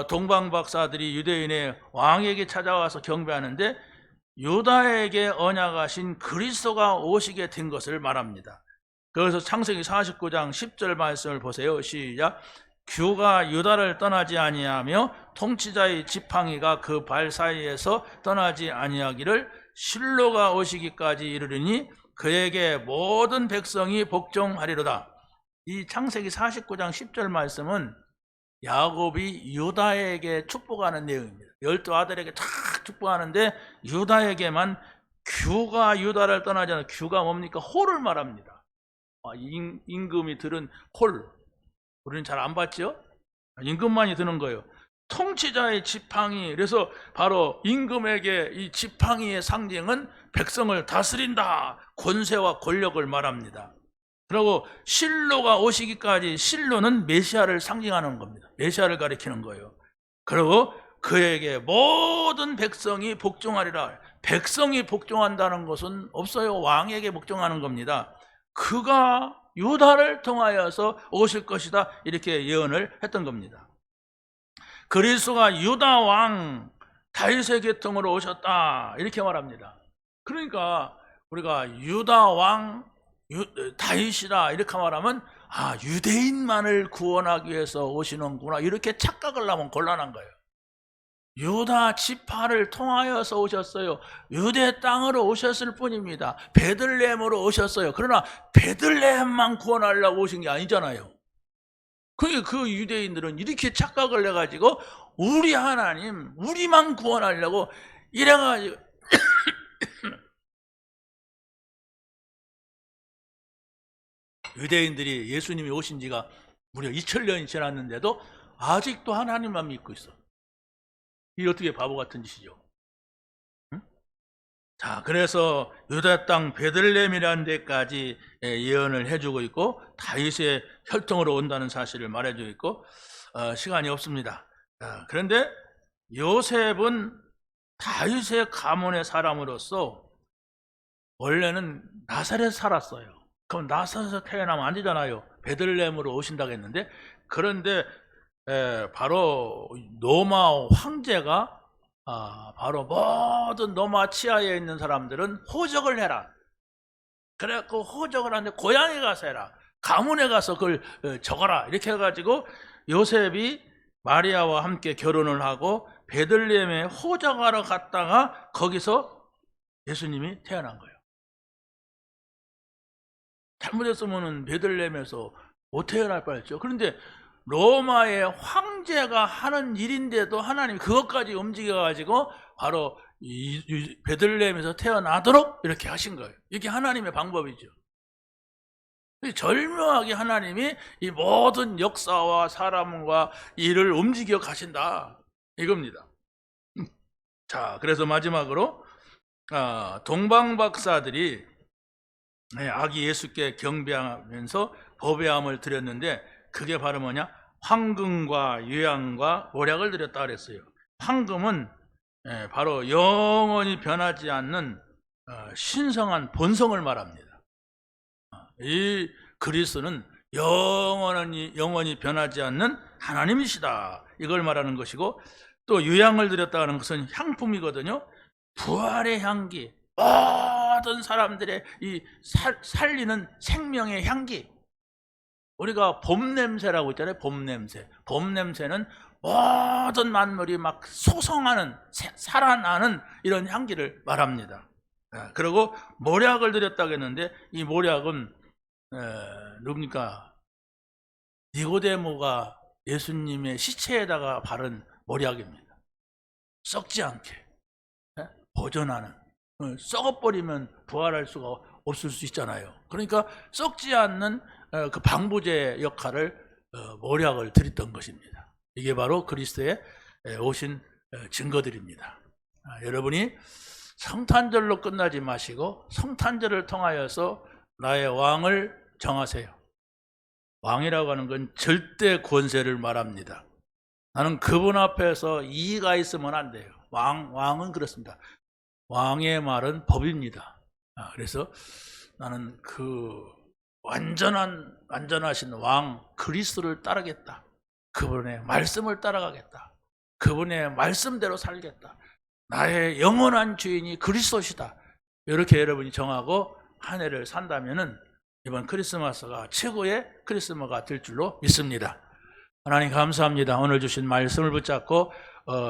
동방박사들이 유대인의 왕에게 찾아와서 경배하는데 유다에게 언약하신 그리스도가 오시게 된 것을 말합니다. 그래서 창세기 49장 10절 말씀을 보세요. 시작. 규가 유다를 떠나지 아니하며 통치자의 지팡이가 그 발 사이에서 떠나지 아니하기를 실로가 오시기까지 이르리니 그에게 모든 백성이 복종하리로다. 이 창세기 49장 10절 말씀은 야곱이 유다에게 축복하는 내용입니다. 12아들에게 다 축복하는데 유다에게만 규가 유다를 떠나지 않아. 규가 뭡니까? 홀을 말합니다. 임금이 들은 홀. 우리는 잘 안 봤죠? 임금만이 드는 거예요. 통치자의 지팡이, 그래서 바로 임금에게 이 지팡이의 상징은 백성을 다스린다, 권세와 권력을 말합니다. 그리고 실로가 오시기까지, 실로는 메시아를 상징하는 겁니다. 메시아를 가리키는 거예요. 그리고 그에게 모든 백성이 복종하리라. 백성이 복종한다는 것은 없어요. 왕에게 복종하는 겁니다. 그가 유다를 통하여서 오실 것이다, 이렇게 예언을 했던 겁니다. 그리스도가 유다 왕 다윗의 계통으로 오셨다, 이렇게 말합니다. 그러니까 우리가 유다 왕 다윗이다 이렇게 말하면, 아, 유대인만을 구원하기 위해서 오시는구나, 이렇게 착각을 하면 곤란한 거예요. 유다 지파를 통하여서 오셨어요. 유대 땅으로 오셨을 뿐입니다. 베들레헴으로 오셨어요. 그러나 베들레헴만 구원하려고 오신 게 아니잖아요. 그 유대인들은 이렇게 착각을 해가지고 우리 하나님, 우리만 구원하려고 이래가지고 유대인들이 예수님이 오신 지가 무려 2000년이 지났는데도 아직도 하나님만 믿고 있어. 이게 어떻게 바보 같은 짓이죠. 응? 자, 그래서 유다 땅 베들레헴이라는 데까지 예언을 해주고 있고, 다윗의 혈통으로 온다는 사실을 말해주고 있고, 시간이 없습니다. 그런데 요셉은 다윗의 가문의 사람으로서 원래는 나사렛에 살았어요. 그럼 나사렛에서 태어나면 안 되잖아요. 베들레헴으로 오신다고 했는데, 그런데 바로 로마 황제가 바로 모든 로마 치하에 있는 사람들은 호적을 해라. 그래갖고 호적을 하는데 고향에 가서 해라, 가문에 가서 그걸 적어라, 이렇게 해가지고 요셉이 마리아와 함께 결혼을 하고 베들레헴에 호적하러 갔다가 거기서 예수님이 태어난 거예요. 잘못했으면 베들레헴에서 못 태어날 뻔했죠. 그런데 로마의 황제가 하는 일인데도 하나님이 그것까지 움직여가지고 바로 이 베들레헴에서 태어나도록 이렇게 하신 거예요. 이게 하나님의 방법이죠. 절묘하게 하나님이 이 모든 역사와 사람과 일을 움직여 가신다, 이겁니다. 자, 그래서 마지막으로 동방 박사들이 아기 예수께 경배하면서 법회함을 드렸는데, 그게 바로 뭐냐? 황금과 유향과 모략을 드렸다 그랬어요. 황금은 바로 영원히 변하지 않는 신성한 본성을 말합니다. 이 그리스도는 영원히 변하지 않는 하나님이시다, 이걸 말하는 것이고, 또 유향을 드렸다는 것은 향품이거든요. 부활의 향기, 모든 사람들의 이 살리는 생명의 향기. 우리가 봄 냄새라고 있잖아요. 봄 냄새. 봄 냄새는 모든 만물이 막 소성하는, 살아나는 이런 향기를 말합니다. 그리고 모략을 드렸다고 했는데, 이 모략은 누굽니까? 니고데모가 예수님의 시체에다가 바른 모략입니다. 썩지 않게 보존하는. 썩어버리면 부활할 수가 없을 수 있잖아요. 그러니까 썩지 않는 그 방부제 역할을, 모략을 드렸던 것입니다. 이게 바로 그리스도의 오신 증거들입니다. 여러분이 성탄절로 끝나지 마시고 성탄절을 통하여서 나의 왕을 정하세요. 왕이라고 하는 건 절대 권세를 말합니다. 나는 그분 앞에서 이의가 있으면 안 돼요. 왕은 그렇습니다. 왕의 말은 법입니다. 그래서 나는 그 완전하신 왕 그리스도를 따르겠다. 그분의 말씀을 따라가겠다. 그분의 말씀대로 살겠다. 나의 영원한 주인이 그리스도시다. 이렇게 여러분이 정하고 한 해를 산다면은 이번 크리스마스가 최고의 크리스마스가 될 줄로 믿습니다. 하나님 감사합니다. 오늘 주신 말씀을 붙잡고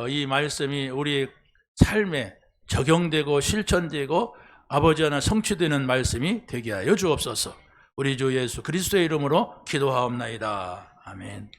이 말씀이 우리 삶에 적용되고 실천되고 아버지 하나 성취되는 말씀이 되게 하여 주옵소서. 우리 주 예수 그리스도의 이름으로 기도하옵나이다. 아멘.